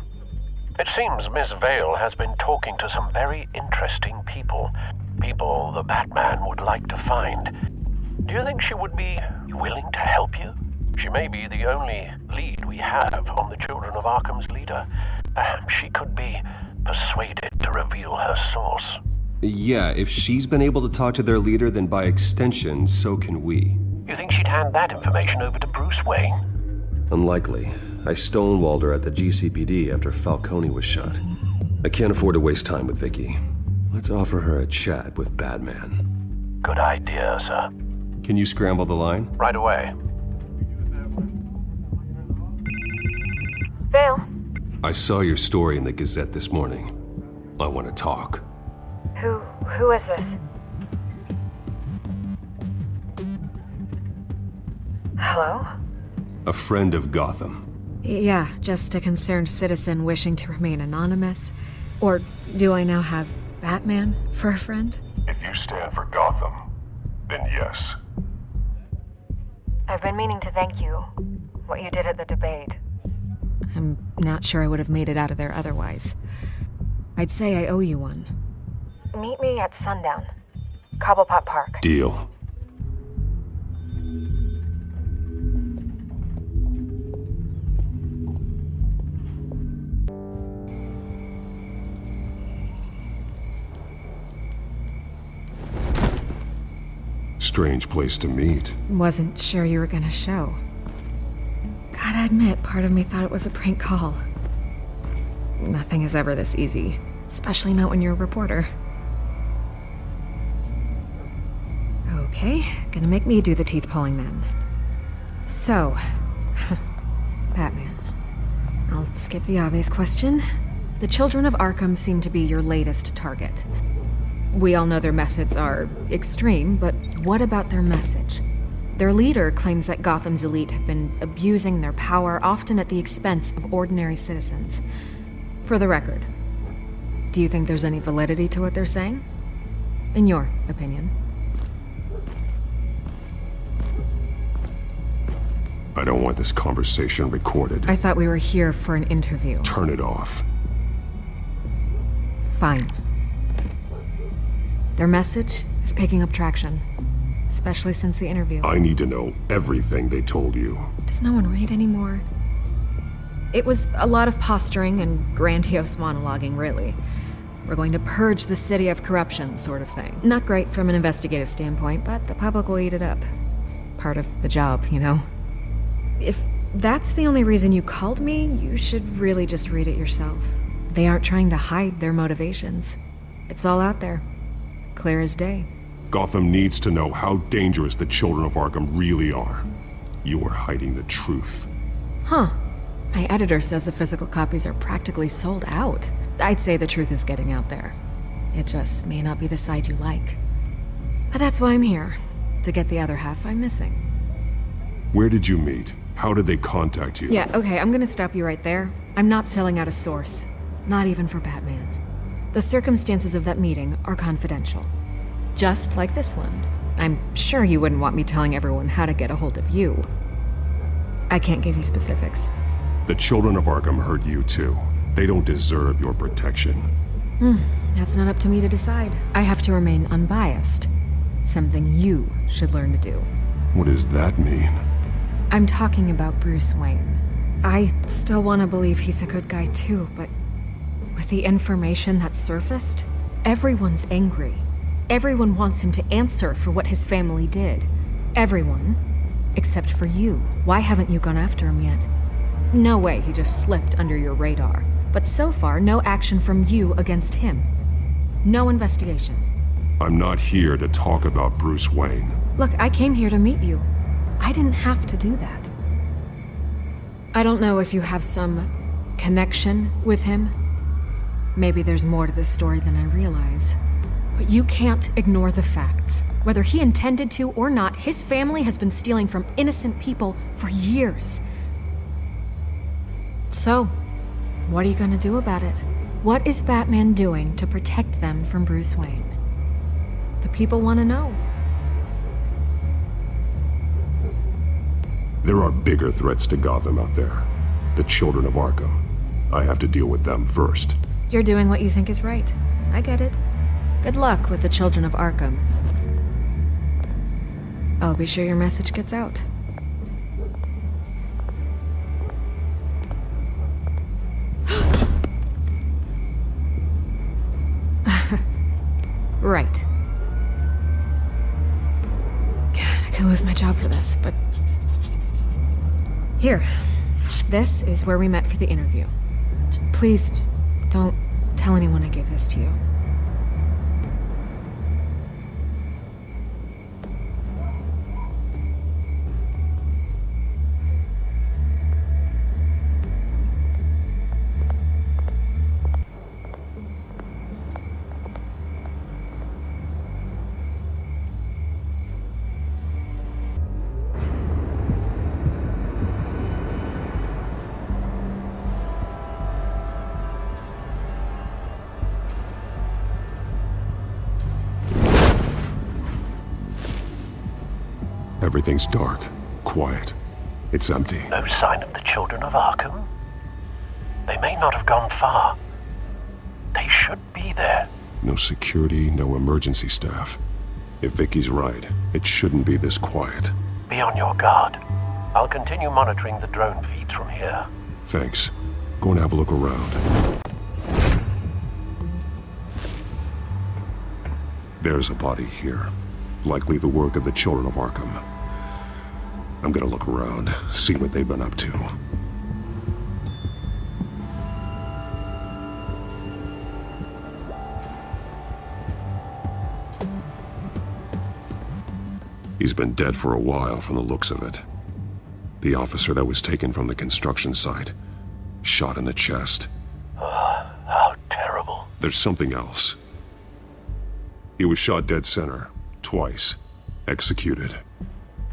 It seems Miss Vale has been talking to some very interesting people. People the Batman would like to find. Do you think she would be willing to help you? She may be the only lead we have on the Children of Arkham's leader. Perhaps she could be persuaded to reveal her source. Yeah, if she's been able to talk to their leader, then by extension, so can we. You think she'd hand that information over to Bruce Wayne? Unlikely. I stonewalled her at the GCPD after Falcone was shot. I can't afford to waste time with Vicky. Let's offer her a chat with Batman. Good idea, sir. Can you scramble the line? Right away. Vale. I saw your story in the Gazette this morning. I want to talk. Who is this? Hello? A friend of Gotham. Yeah, just a concerned citizen wishing to remain anonymous. Or do I now have Batman for a friend? If you stand for Gotham, then yes. I've been meaning to thank you. What you did at the debate. I'm not sure I would have made it out of there otherwise. I'd say I owe you one. Meet me at sundown. Cobblepot Park. Deal. Strange place to meet. Wasn't sure you were gonna show. Gotta admit, part of me thought it was a prank call. Nothing is ever this easy, especially not when you're a reporter. Okay, gonna make me do the teeth pulling then. So, Batman. I'll skip the obvious question. The Children of Arkham seem to be your latest target. We all know their methods are extreme, but what about their message? Their leader claims that Gotham's elite have been abusing their power, often at the expense of ordinary citizens. For the record, do you think there's any validity to what they're saying? In your opinion? I don't want this conversation recorded. I thought we were here for an interview. Turn it off. Fine. Their message is picking up traction, especially since the interview. I need to know everything they told you. Does no one read anymore? It was a lot of posturing and grandiose monologuing, really. We're going to purge the city of corruption, sort of thing. Not great from an investigative standpoint, but the public will eat it up. Part of the job, you know? If that's the only reason you called me, you should really just read it yourself. They aren't trying to hide their motivations. It's all out there. Clear as day. Gotham needs to know how dangerous the children of Arkham really are. You're hiding the truth. Huh. My editor says the physical copies are practically sold out. I'd say the truth is getting out there. It just may not be the side you like. But that's why I'm here. To get the other half I'm missing. Where did you meet? How did they contact you? Yeah, okay, I'm gonna stop you right there. I'm not selling out a source. Not even for Batman. The circumstances of that meeting are confidential. Just like this one. I'm sure you wouldn't want me telling everyone how to get a hold of you. I can't give you specifics. The children of Arkham hurt you too. They don't deserve your protection. That's not up to me to decide. I have to remain unbiased. Something you should learn to do. What does that mean? I'm talking about Bruce Wayne. I still want to believe he's a good guy too, but with the information that's surfaced, everyone's angry. Everyone wants him to answer for what his family did. Everyone, except for you. Why haven't you gone after him yet? No way he just slipped under your radar. But so far, no action from you against him. No investigation. I'm not here to talk about Bruce Wayne. Look, I came here to meet you. I didn't have to do that. I don't know if you have some connection with him. Maybe there's more to this story than I realize. But you can't ignore the facts. Whether he intended to or not, his family has been stealing from innocent people for years. So, what are you gonna do about it? What is Batman doing to protect them from Bruce Wayne? The people want to know. There are bigger threats to Gotham out there. The children of Arkham. I have to deal with them first. You're doing what you think is right. I get it. Good luck with the children of Arkham. I'll be sure your message gets out. Right. God, I could lose my job for this, but... Here. This is where we met for the interview. Just please, don't tell anyone I gave this to you. Everything's dark, quiet. It's empty. No sign of the children of Arkham? They may not have gone far. They should be there. No security, no emergency staff. If Vicky's right, it shouldn't be this quiet. Be on your guard. I'll continue monitoring the drone feeds from here. Thanks. Go and have a look around. There's a body here. Likely the work of the children of Arkham. I'm gonna look around, see what they've been up to. He's been dead for a while from the looks of it. The officer that was taken from the construction site. Shot in the chest. How terrible. There's something else. He was shot dead center. Twice. Executed.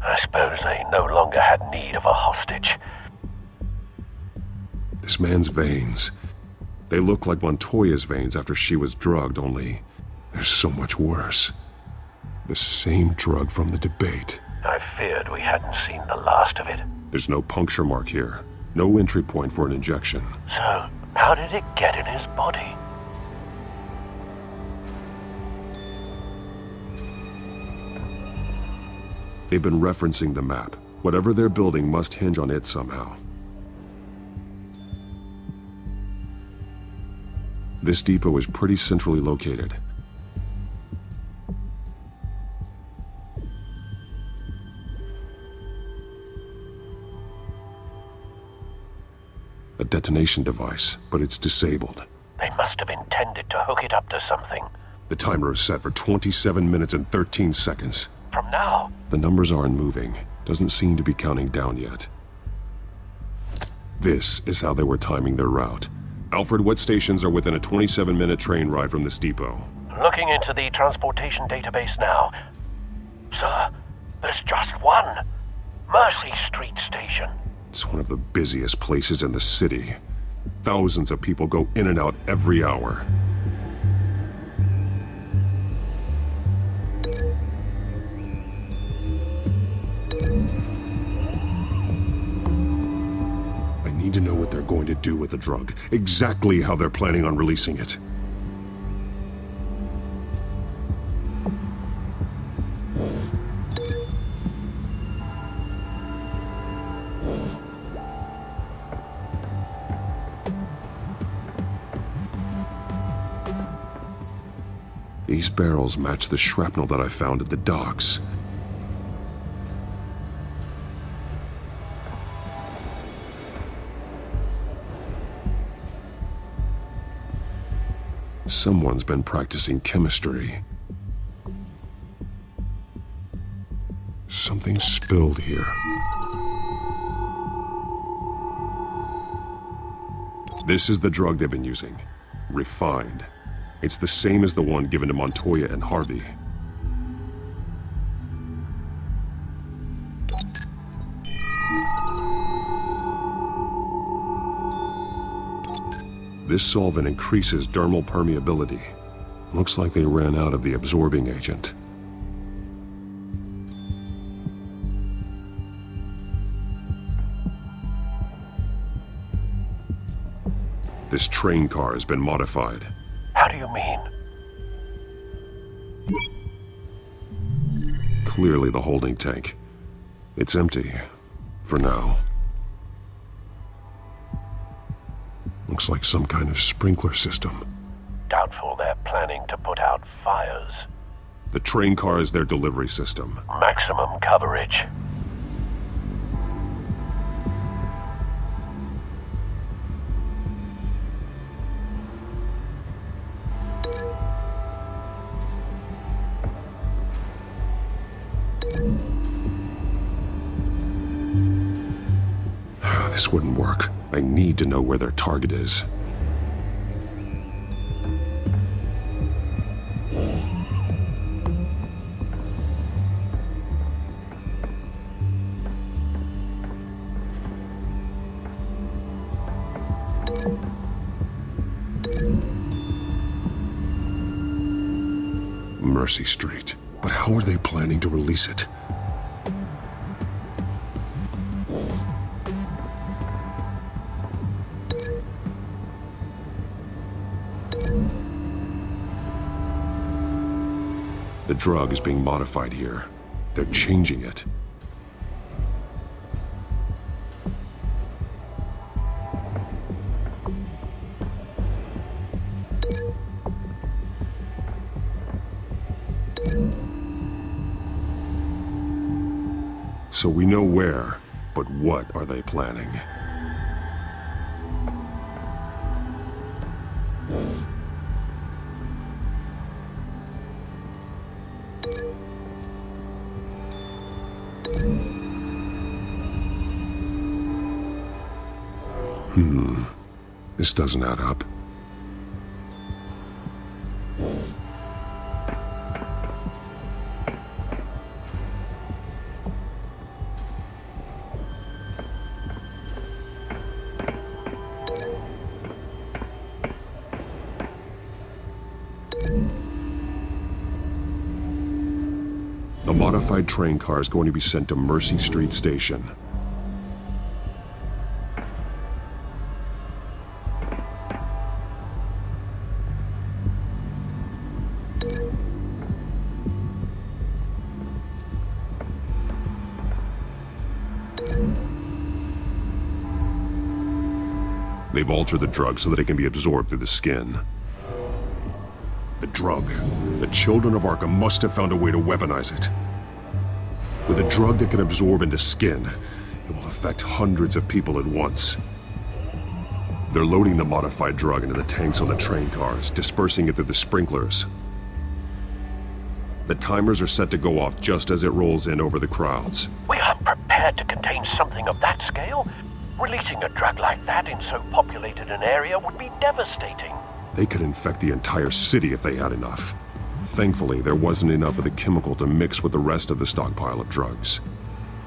I suppose they no longer had need of a hostage. This man's veins. They look like Montoya's veins after she was drugged, only they're so much worse. The same drug from the debate. I feared we hadn't seen the last of it. There's no puncture mark here. No entry point for an injection. So, how did it get in his body? They've been referencing the map. Whatever they're building must hinge on it somehow. This depot is pretty centrally located. A detonation device, but it's disabled. They must have intended to hook it up to something. The timer is set for 27 minutes and 13 seconds. From now? The numbers aren't moving. Doesn't seem to be counting down yet. This is how they were timing their route. Alfred, what stations are within a 27-minute train ride from this depot? Looking into the transportation database now. Sir, there's just one. Mercy Street Station. It's one of the busiest places in the city. Thousands of people go in and out every hour. I need to know what they're going to do with the drug. Exactly how they're planning on releasing it. These barrels match the shrapnel that I found at the docks. Someone's been practicing chemistry. Something spilled here. This is the drug they've been using. Refined. It's the same as the one given to Montoya and Harvey. This solvent increases dermal permeability. Looks like they ran out of the absorbing agent. This train car has been modified. How do you mean? Clearly the holding tank. It's empty. For now. Looks like some kind of sprinkler system. Doubtful they're planning to put out fires. The train car is their delivery system. Maximum coverage. This wouldn't work. I need to know where their target is. Mercy Street. But how are they planning to release it? The drug is being modified here. They're changing it. So we know where, but what are they planning? This doesn't add up. A modified train car is going to be sent to Mercy Street Station. They've altered the drug so that it can be absorbed through the skin. The drug. The children of Arkham must have found a way to weaponize it. With a drug that can absorb into skin, it will affect hundreds of people at once. They're loading the modified drug into the tanks on the train cars, dispersing it through the sprinklers. The timers are set to go off just as it rolls in over the crowds. We aren't prepared to contain something of that scale. Releasing a drug like that in so populated an area would be devastating. They could infect the entire city if they had enough. Thankfully, there wasn't enough of the chemical to mix with the rest of the stockpile of drugs.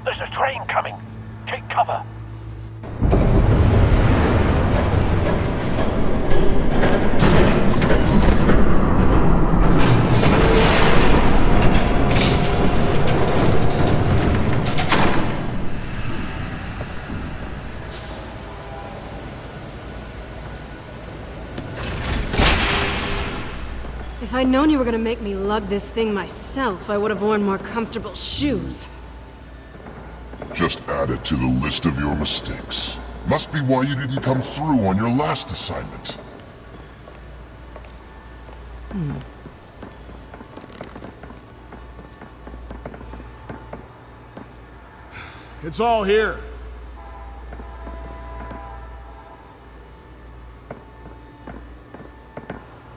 There's a train coming. Take cover. If I'd known you were gonna make me lug this thing myself, I would have worn more comfortable shoes. Just add it to the list of your mistakes. Must be why you didn't come through on your last assignment. It's all here.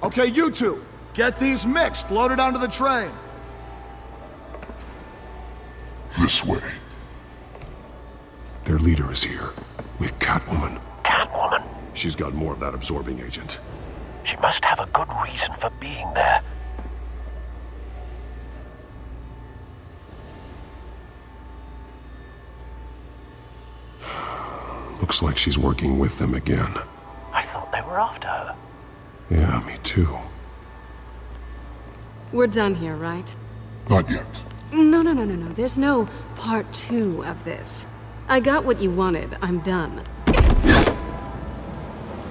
Okay, you two, get these mixed, loaded onto the train. This way. Their leader is here, with Catwoman. Catwoman? She's got more of that absorbing agent. She must have a good reason for being there. Looks like she's working with them again. I thought they were after her. Yeah, me too. We're done here, right? Not yet. No. There's no part 2 of this. I got what you wanted. I'm done. You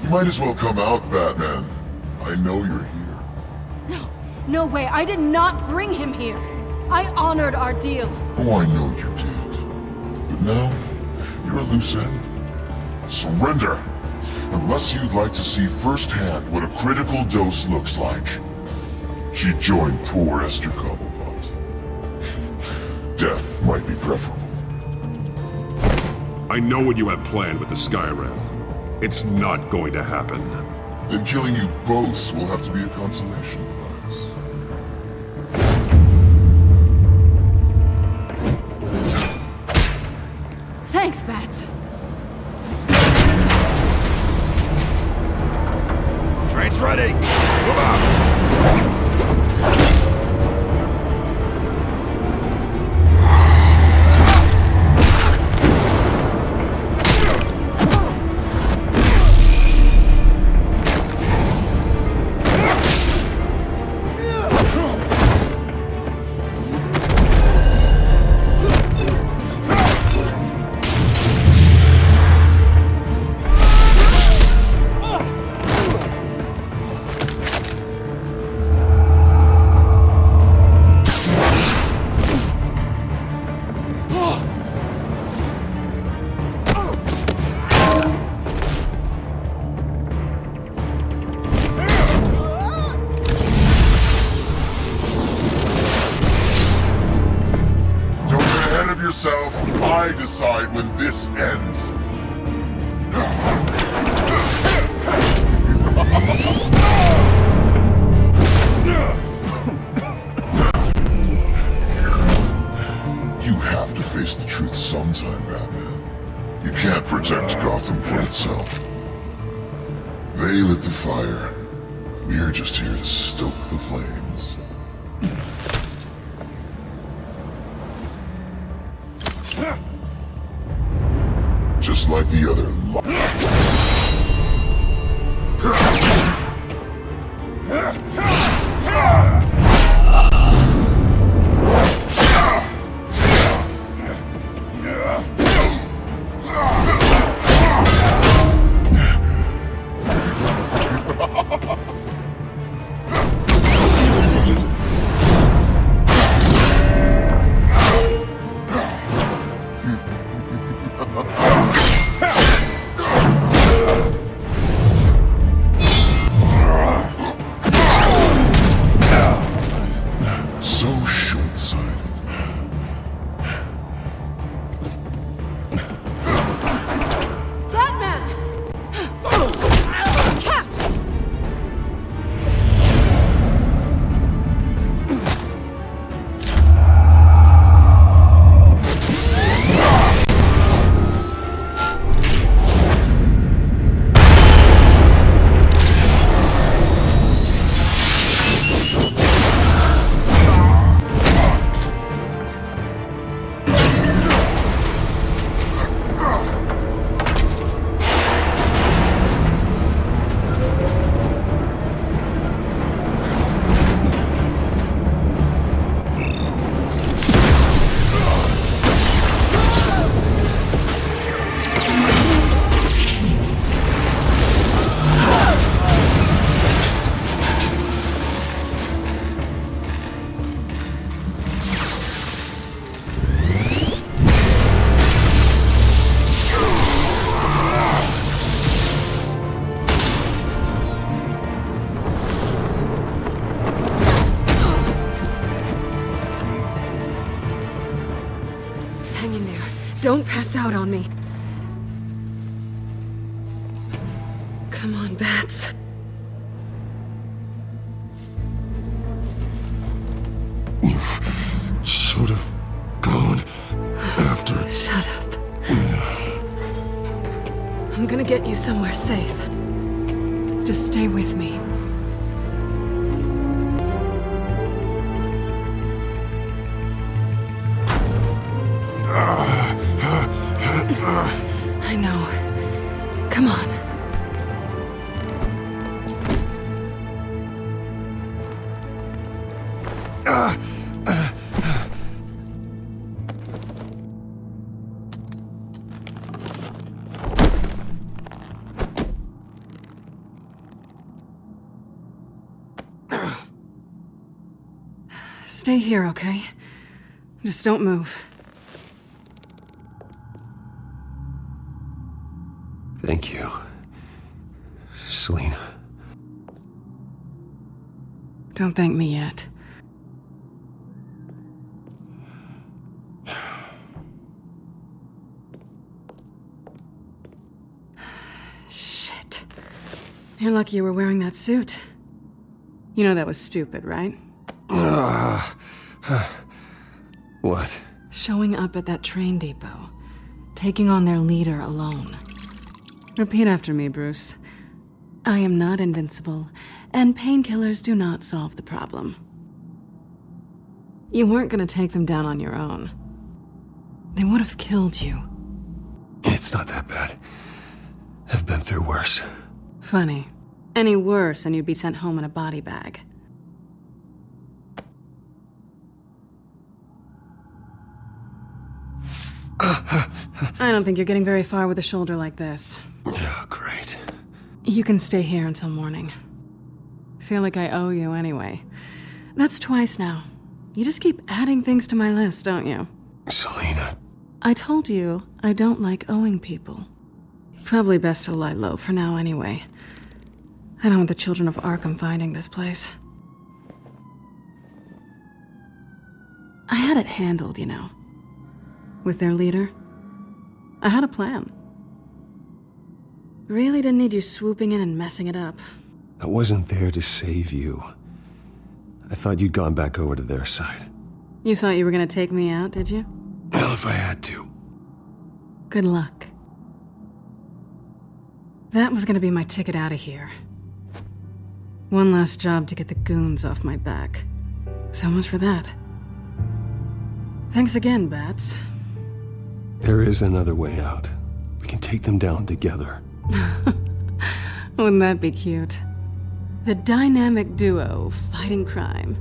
might as well come out, Batman. I know you're here. No way. I did not bring him here. I honored our deal. Oh, I know you did. But now, you're a loose end. Surrender! Unless you'd like to see firsthand what a critical dose looks like. She joined poor Esther Cobblepot. Death might be preferable. I know what you have planned with the Skyrim. It's not going to happen. Then killing you both will have to be a consolation prize. Thanks, Bats. Train's ready. Move out. I decide when this ends. You have to face the truth sometime, Batman. You can't protect Gotham from itself. They lit the fire. We're just here to stoke the flames. Just like the other Don't pass out on me. Come on, bats. You should have gone after... Shut up. I'm gonna get you somewhere safe. Just stay with me. I know. Come on. Stay here, okay? Just don't move. Thank you, Selena. Don't thank me yet. Shit. You're lucky you were wearing that suit. You know that was stupid, right? What? Showing up at that train depot. Taking on their leader alone. Repeat after me, Bruce. I am not invincible, and painkillers do not solve the problem. You weren't gonna take them down on your own. They would have killed you. It's not that bad. I've been through worse. Funny. Any worse and you'd be sent home in a body bag. I don't think you're getting very far with a shoulder like this. Oh, great. You can stay here until morning. Feel like I owe you anyway. That's twice now. You just keep adding things to my list, don't you? Selena. I told you I don't like owing people. Probably best to lie low for now anyway. I don't want the children of Arkham finding this place. I had it handled, you know. With their leader. I had a plan. Really didn't need you swooping in and messing it up. I wasn't there to save you. I thought you'd gone back over to their side. You thought you were gonna take me out, did you? Well, if I had to. Good luck. That was gonna be my ticket out of here. One last job to get the goons off my back. So much for that. Thanks again, Bats. There is another way out. We can take them down together. Wouldn't that be cute? The dynamic duo fighting crime.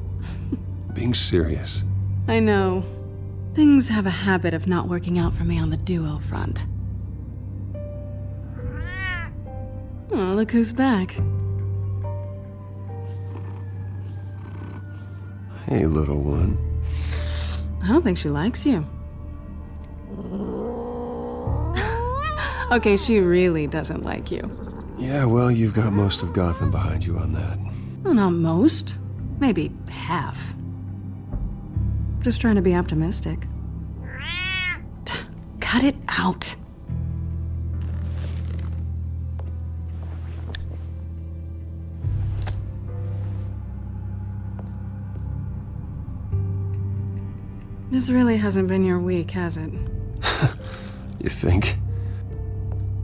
Being serious. I know. Things have a habit of not working out for me on the duo front. Oh, look who's back. Hey, little one. I don't think she likes you. Okay, she really doesn't like you. Yeah, well, you've got most of Gotham behind you on that. Well, not most. Maybe half. Just trying to be optimistic. Cut it out. This really hasn't been your week, has it? You think?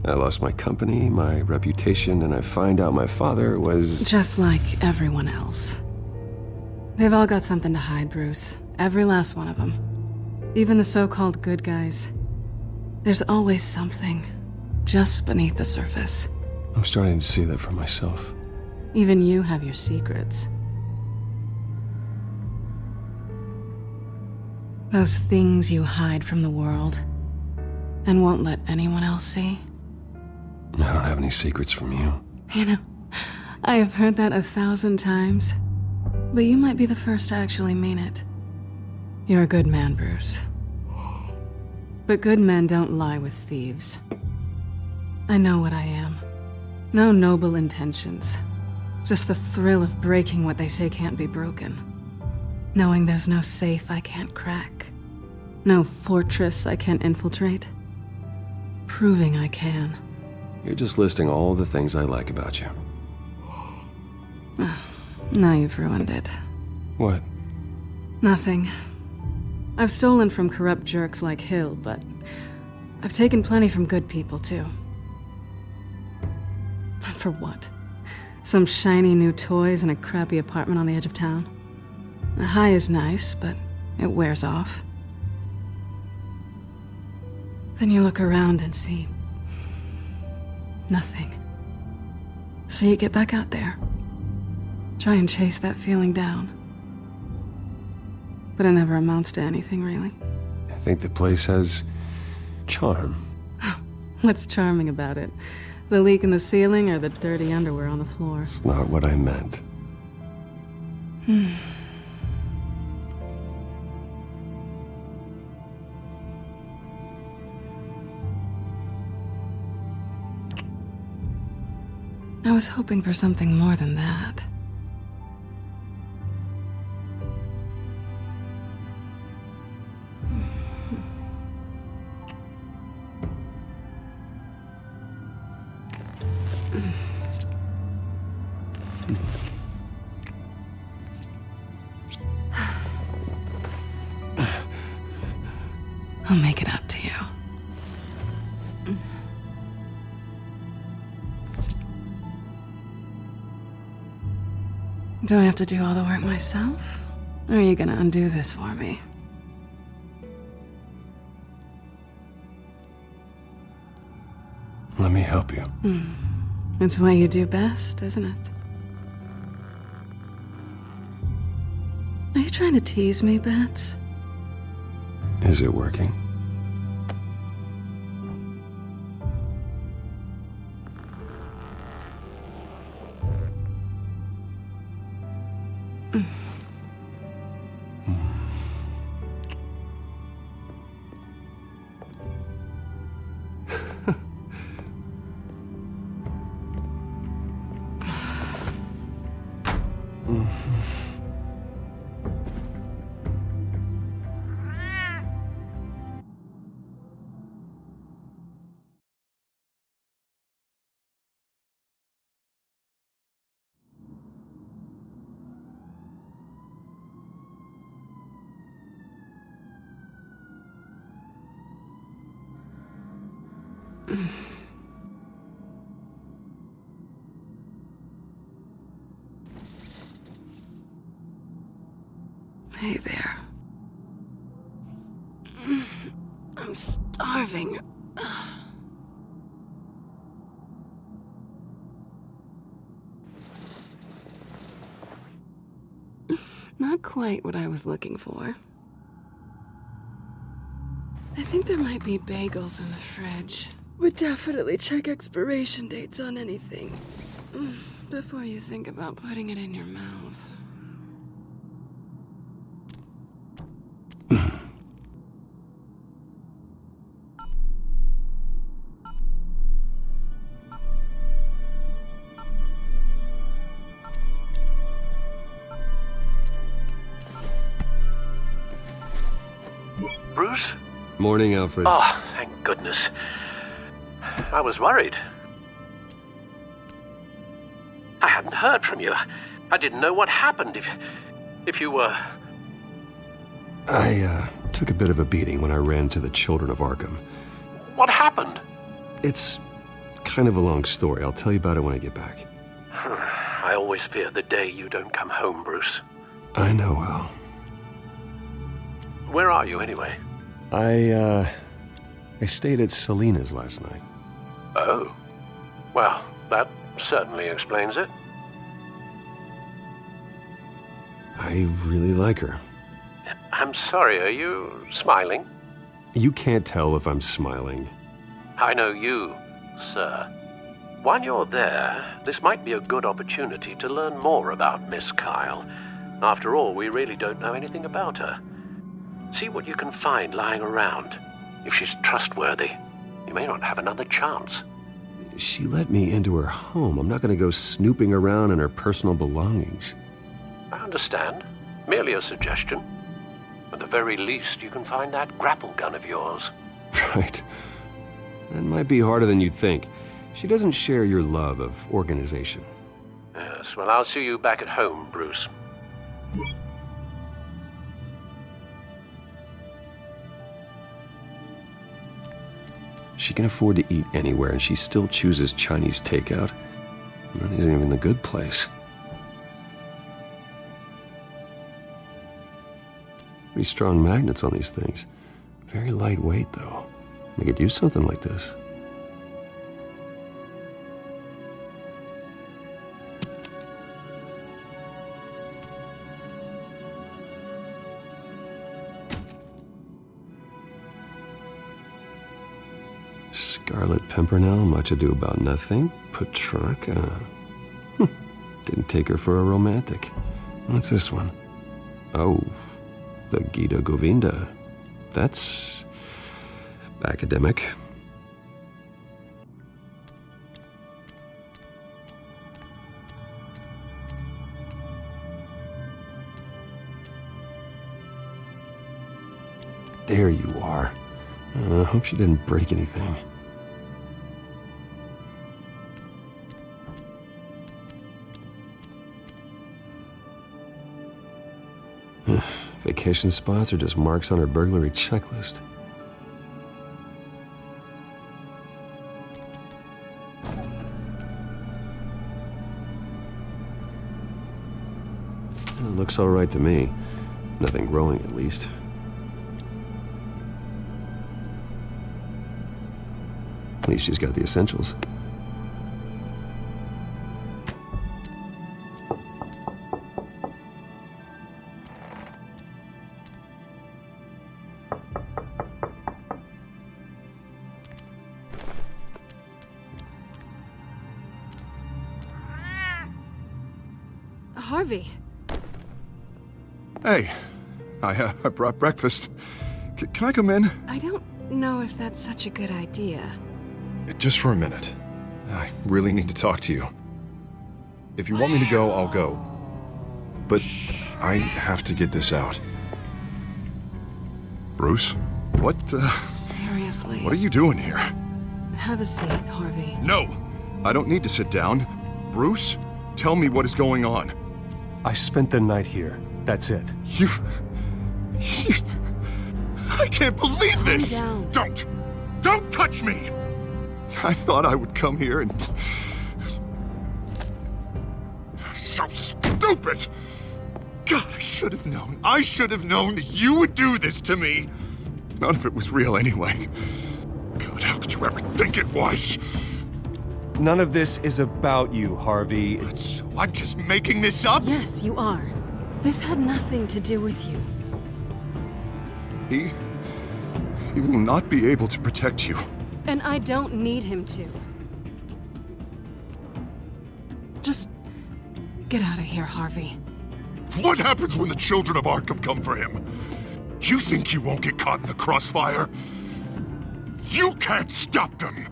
I lost my company, my reputation, and I find out my father was... Just like everyone else. They've all got something to hide, Bruce. Every last one of them. Even the so-called good guys. There's always something just beneath the surface. I'm starting to see that for myself. Even you have your secrets. Those things you hide from the world and won't let anyone else see. I don't have any secrets from you. You know, I have heard that 1,000 times, but you might be the first to actually mean it. You're a good man, Bruce. But good men don't lie with thieves. I know what I am. No noble intentions. Just the thrill of breaking what they say can't be broken. Knowing there's no safe I can't crack. No fortress I can't infiltrate. Proving I can. You're just listing all the things I like about you. Now you've ruined it. What? Nothing. I've stolen from corrupt jerks like Hill, but I've taken plenty from good people, too. For what? Some shiny new toys and a crappy apartment on the edge of town? The high is nice, but it wears off. Then you look around and see nothing. So you get back out there. Try and chase that feeling down. But it never amounts to anything, really. I think the place has charm. What's charming about it? The leak in the ceiling or the dirty underwear on the floor? It's not what I meant. I was hoping for something more than that. I'll make it up to you. Do I have to do all the work myself? Or are you gonna undo this for me? Let me help you. It's what you do best, isn't it? Are you trying to tease me, Bats? Is it working? Hey there. I'm starving. Not quite what I was looking for. I think there might be bagels in the fridge. Would definitely check expiration dates on anything before you think about putting it in your mouth. Bruce? Morning, Alfred. Oh, thank goodness. I was worried. I hadn't heard from you. I didn't know what happened if you were... I took a bit of a beating when I ran to the children of Arkham. What happened? It's kind of a long story. I'll tell you about it when I get back. I always fear the day you don't come home, Bruce. I know, Al. Where are you, anyway? I stayed at Selina's last night. Oh. Well, that certainly explains it. I really like her. I'm sorry, are you smiling? You can't tell if I'm smiling. I know you, sir. While you're there, this might be a good opportunity to learn more about Miss Kyle. After all, we really don't know anything about her. See what you can find lying around. If she's trustworthy, you may not have another chance. She let me into her home. I'm not going to go snooping around in her personal belongings. I understand. Merely a suggestion. At the very least, you can find that grapple gun of yours. Right. That might be harder than you'd think. She doesn't share your love of organization. Yes, well, I'll see you back at home, Bruce. She can afford to eat anywhere, and she still chooses Chinese takeout. That isn't even the good place. Pretty strong magnets on these things. Very lightweight, though. They could use something like this. Scarlet Pimpernel, Much Ado About Nothing, Petrarca. Didn't take her for a romantic. What's this one? Oh, the Gita Govinda. That's academic. There you are. I hope she didn't break anything. Vacation spots are just marks on her burglary checklist. It looks all right to me. Nothing growing, at least. At least she's got the essentials. Harvey. Hey, I brought breakfast. Can I come in? I don't know if that's such a good idea. Just for a minute. I really need to talk to you. If you want me to go, I'll go. But I have to get this out. Bruce? What, Seriously. What are you doing here? Have a seat, Harvey. No! I don't need to sit down. Bruce, tell me what is going on. I spent the night here. That's it. You... I can't believe this! Calm down. Don't touch me! I thought I would come here and... So stupid! God, I should have known. I should have known that you would do this to me. None of it was real anyway. God, how could you ever think it was? None of this is about you, Harvey. So I'm just making this up? Yes, you are. This had nothing to do with you. He will not be able to protect you. And I don't need him to. Just get out of here, Harvey. What happens when the children of Arkham come for him? You think you won't get caught in the crossfire? You can't stop them!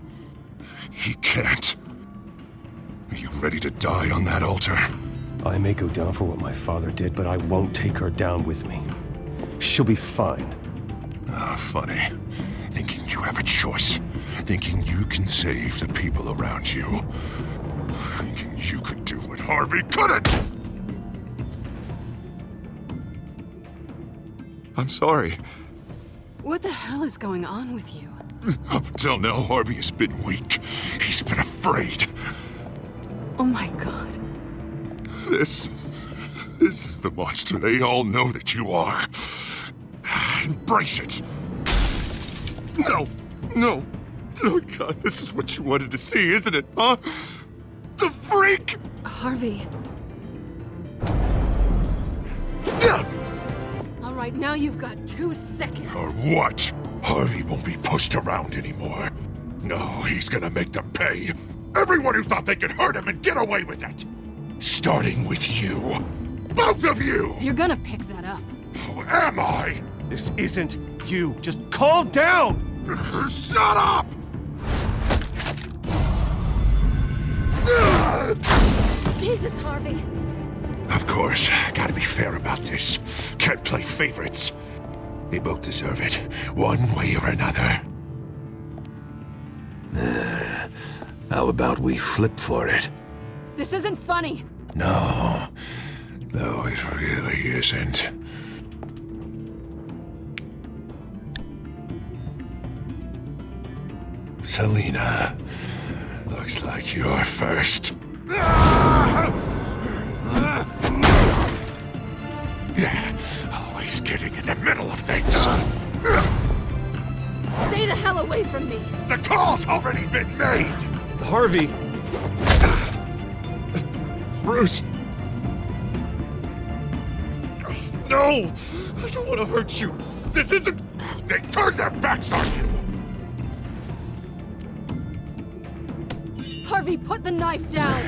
He can't. Are you ready to die on that altar? I may go down for what my father did, but I won't take her down with me. She'll be fine. Ah, funny. Thinking you have a choice. Thinking you can save the people around you. Thinking you could do what Harvey couldn't! I'm sorry. What the hell is going on with you? Up until now, Harvey has been weak. He's been afraid. Oh my God. This is the monster they all know that you are. Embrace it. No. Oh God, this is what you wanted to see, isn't it, huh? The freak! Harvey. All right, now you've got 2 seconds. Or what? Harvey won't be pushed around anymore. No, he's gonna make them pay. Everyone who thought they could hurt him and get away with it. Starting with you. Both of you! You're gonna pick that up. Who am I? This isn't you. Just calm down! Shut up! Jesus, Harvey. Of course, gotta be fair about this. Can't play favorites. They both deserve it, one way or another. How about we flip for it? This isn't funny. No, it really isn't. Selena, looks like you're first. Yeah, always getting in the middle of things. Stay the hell away from me. The call's already been made. Harvey! Bruce! No! I don't want to hurt you. This isn't... They turned their backs on you. Harvey, put the knife down.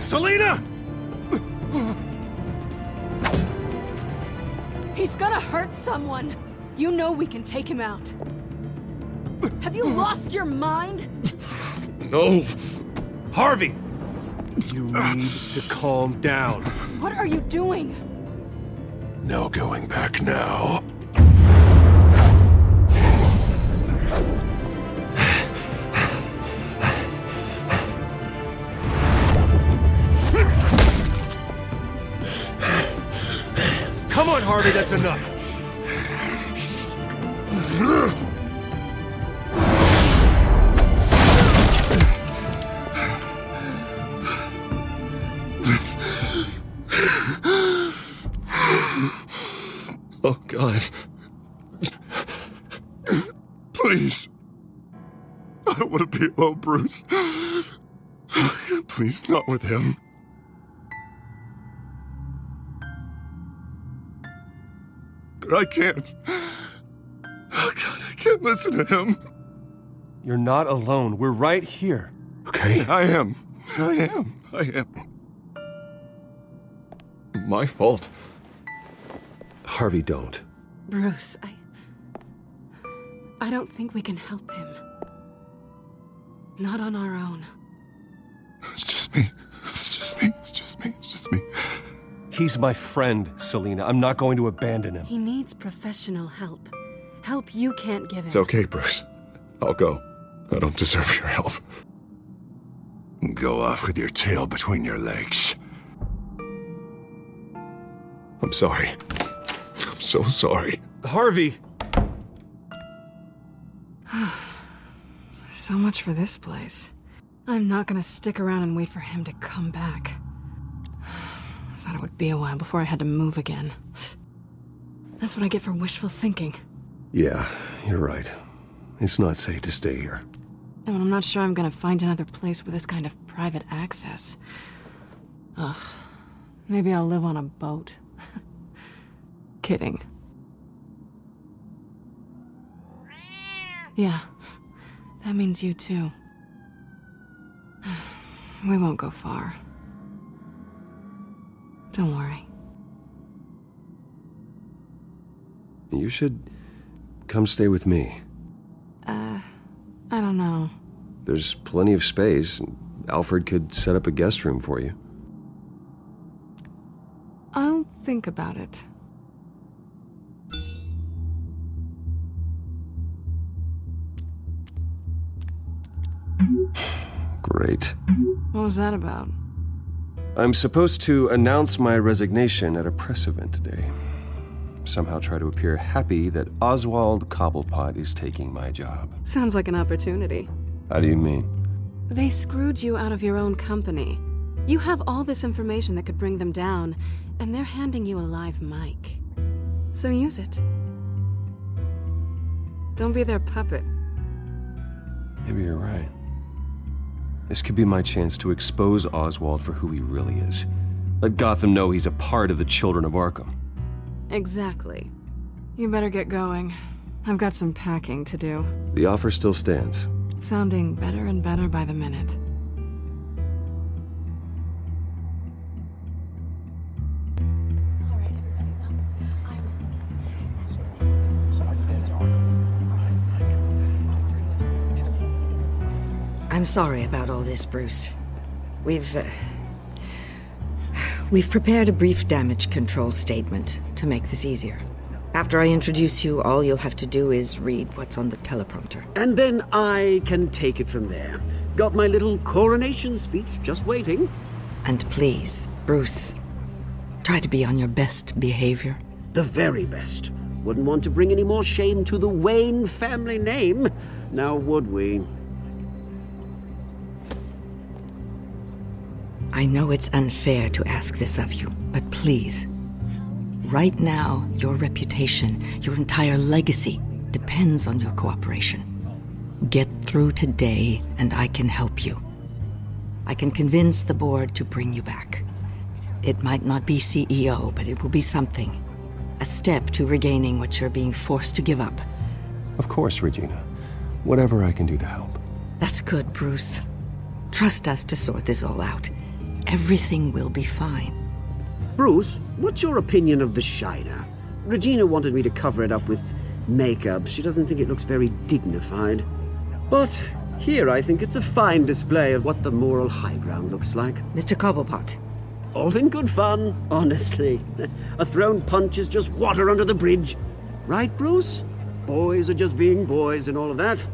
Selena! He's gonna hurt someone. You know we can take him out. Have you lost your mind? No. Harvey! You need to calm down. What are you doing? No going back now. Come on, Harvey, that's enough. Oh, God. Please. I don't want to be alone, Bruce. Please, not with him. I can't. Oh, God, I can't listen to him. You're not alone. We're right here. Okay? I am. My fault. Harvey, don't. Bruce, I don't think we can help him. Not on our own. It's just me. He's my friend, Selena. I'm not going to abandon him. He needs professional help. Help you can't give him. It's okay, Bruce. I'll go. I don't deserve your help. Go off with your tail between your legs. I'm sorry. I'm so sorry. Harvey! So much for this place. I'm not gonna stick around and wait for him to come back. Thought it would be a while before I had to move again. That's what I get for wishful thinking. Yeah, you're right. It's not safe to stay here. And I'm not sure I'm gonna find another place with this kind of private access. Ugh. Maybe I'll live on a boat. Kidding. Yeah. That means you too. We won't go far. Don't worry. You should come stay with me. I don't know. There's plenty of space. Alfred could set up a guest room for you. I'll think about it. Great. What was that about? I'm supposed to announce my resignation at a press event today. Somehow try to appear happy that Oswald Cobblepot is taking my job. Sounds like an opportunity. How do you mean? They screwed you out of your own company. You have all this information that could bring them down, and they're handing you a live mic. So use it. Don't be their puppet. Maybe you're right. This could be my chance to expose Oswald for who he really is. Let Gotham know he's a part of the Children of Arkham. Exactly. You better get going. I've got some packing to do. The offer still stands. Sounding better and better by the minute. I'm sorry about all this, Bruce. We've prepared a brief damage control statement to make this easier. After I introduce you, all you'll have to do is read what's on the teleprompter. And then I can take it from there. Got my little coronation speech just waiting. And please, Bruce, try to be on your best behavior. The very best. Wouldn't want to bring any more shame to the Wayne family name, now would we? I know it's unfair to ask this of you, but please, right now, your reputation, your entire legacy, depends on your cooperation. Get through today, and I can help you. I can convince the board to bring you back. It might not be CEO, but it will be something. A step to regaining what you're being forced to give up. Of course, Regina. Whatever I can do to help. That's good, Bruce. Trust us to sort this all out. Everything will be fine. Bruce, what's your opinion of the Shiner? Regina wanted me to cover it up with makeup. She doesn't think it looks very dignified. But here I think it's a fine display of what the moral high ground looks like. Mr. Cobblepot. All in good fun, honestly. A thrown punch is just water under the bridge. Right, Bruce? Boys are just being boys and all of that.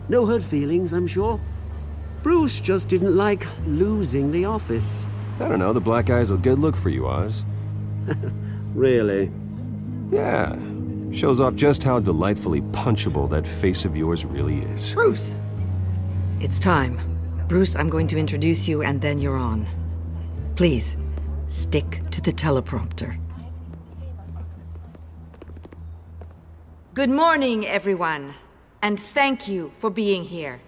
No hurt feelings, I'm sure. Bruce just didn't like losing the office. I don't know, the black eye's a good look for you, Oz. Really? Yeah. Shows off just how delightfully punchable that face of yours really is. Bruce! It's time. Bruce, I'm going to introduce you and then you're on. Please, stick to the teleprompter. Good morning, everyone, and thank you for being here.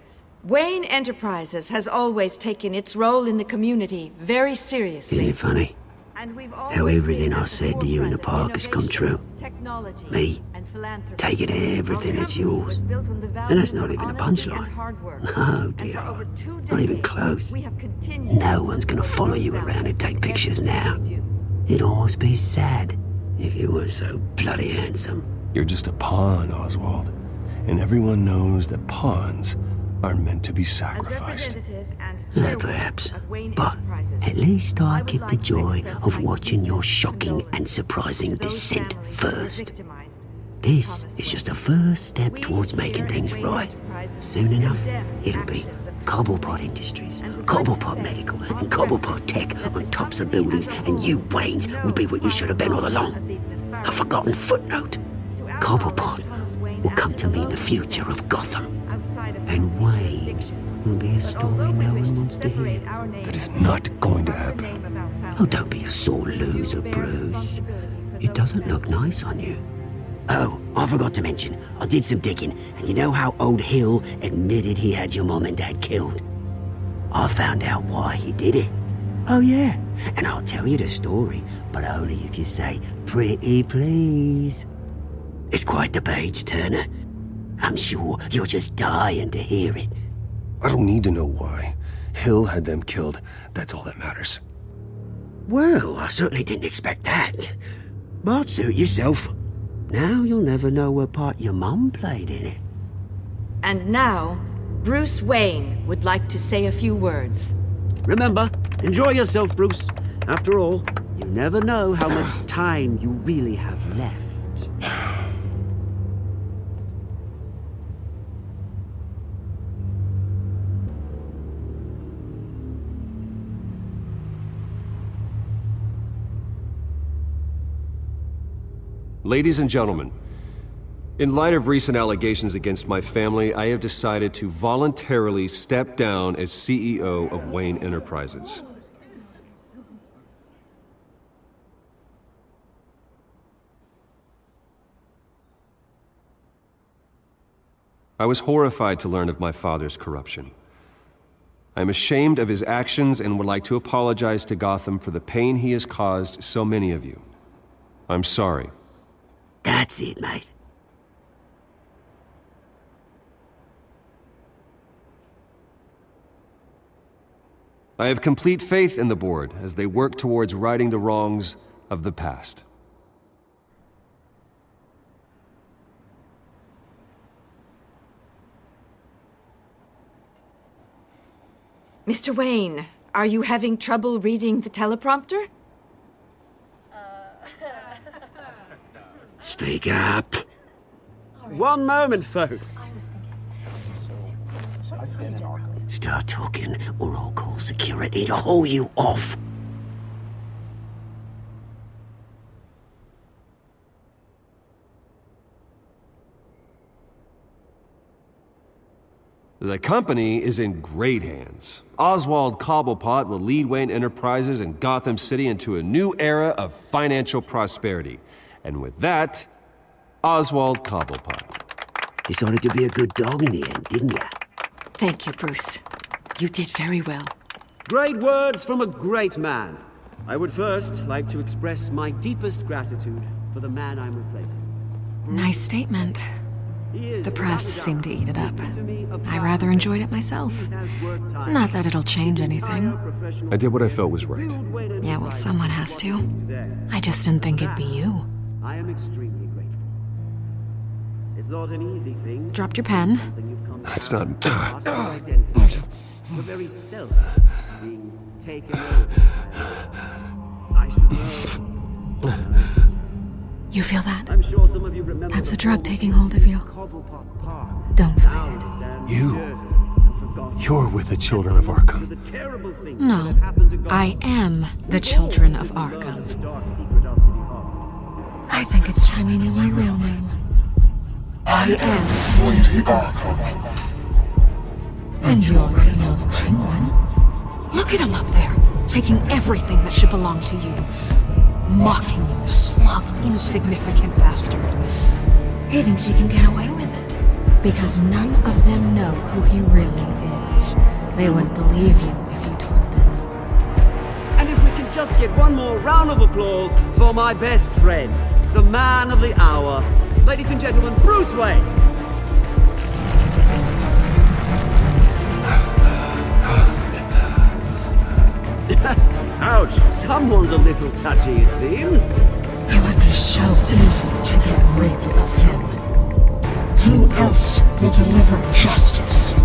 Wayne Enterprises has always taken its role in the community very seriously. Isn't it funny? How everything I said to you in the park has come true. Me, taking everything that's yours. And that's not even a punchline. No, dear heart. Not even close. No one's gonna follow you around and take pictures now. It'd almost be sad if you weren't so bloody handsome. You're just a pawn, Oswald. And everyone knows that pawns are meant to be sacrificed. Perhaps. But at least I get the joy of watching your shocking and surprising descent first. This is just a first step towards making things right. Soon enough, it'll be Cobblepot Industries, Cobblepot Medical, and Cobblepot Tech on tops of buildings, and you, Waynes, will be what you should have been all along. A forgotten footnote. Cobblepot will come to mean the future of Gotham. And Wayne will be a story no one wants to hear. That is not going to happen. Oh, don't be a sore loser, Bruce. It doesn't look nice on you. Oh, I forgot to mention, I did some digging, and you know how old Hill admitted he had your mom and dad killed? I found out why he did it. Oh yeah, and I'll tell you the story, but only if you say, pretty please. It's quite the page turner. I'm sure you're just dying to hear it. I don't need to know why. Hill had them killed. That's all that matters. Well, I certainly didn't expect that. But suit yourself. Now you'll never know what part your mum played in it. And now, Bruce Wayne would like to say a few words. Remember, enjoy yourself, Bruce. After all, you never know how much time you really have left. Ladies and gentlemen, in light of recent allegations against my family, I have decided to voluntarily step down as CEO of Wayne Enterprises. I was horrified to learn of my father's corruption. I am ashamed of his actions and would like to apologize to Gotham for the pain he has caused so many of you. I'm sorry. That's it, mate. I have complete faith in the board as they work towards righting the wrongs of the past. Mr. Wayne, are you having trouble reading the teleprompter? Speak up. One moment, folks. Start talking, or I'll call security to haul you off. The company is in great hands. Oswald Cobblepot will lead Wayne Enterprises and Gotham City into a new era of financial prosperity. And with that, Oswald Cobblepot. Decided to be a good dog in the end, didn't you? Thank you, Bruce. You did very well. Great words from a great man. I would first like to express my deepest gratitude for the man I'm replacing. Nice statement. The press seemed to eat it up. I rather enjoyed it myself. Not that it'll change anything. I did what I felt was right. Yeah, well, someone has to. I just didn't think it'd be you. I am extremely grateful. It's not an easy thing. Dropped your pen. That's not... Your very self being taken over. I should know. You feel that? I'm sure some of you remember. That's the drug taking hold of you. Don't fight it. You're with the children of Arkham. No, I am the children of Arkham. I think it's time you knew my real name. I am Lady Arkham. And you already know the Penguin. Look at him up there, taking everything that should belong to you. Mocking you, smug, insignificant bastard. He thinks he can get away with it. Because none of them know who he really is. They wouldn't believe you if you told them. And if we can just get one more round of applause for my best friend, the man of the hour, ladies and gentlemen, Bruce Wayne. Ouch, someone's a little touchy, it seems. It would be so easy to get rid of him. Who else will deliver justice?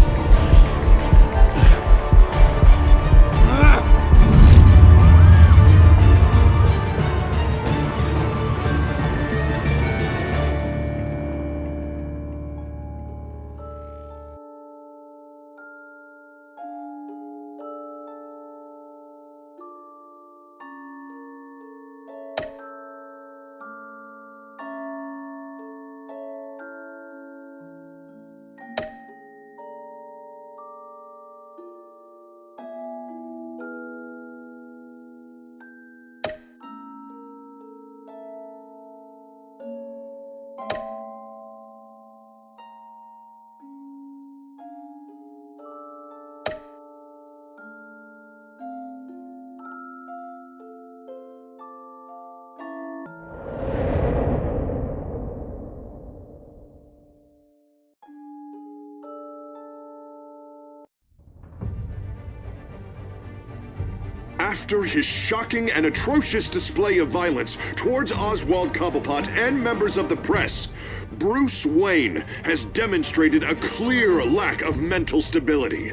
After his shocking and atrocious display of violence towards Oswald Cobblepot and members of the press, Bruce Wayne has demonstrated a clear lack of mental stability.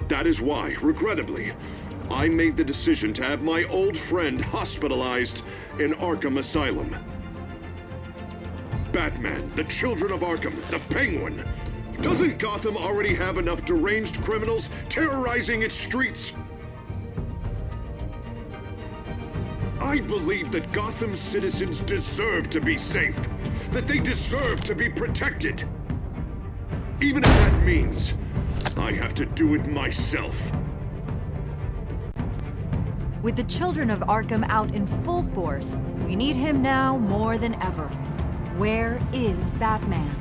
That is why, regrettably, I made the decision to have my old friend hospitalized in Arkham Asylum. Batman, the Children of Arkham, the Penguin. Doesn't Gotham already have enough deranged criminals terrorizing its streets? I believe that Gotham's citizens deserve to be safe, that they deserve to be protected. Even if that means I have to do it myself. With the Children of Arkham out in full force, we need him now more than ever. Where is Batman?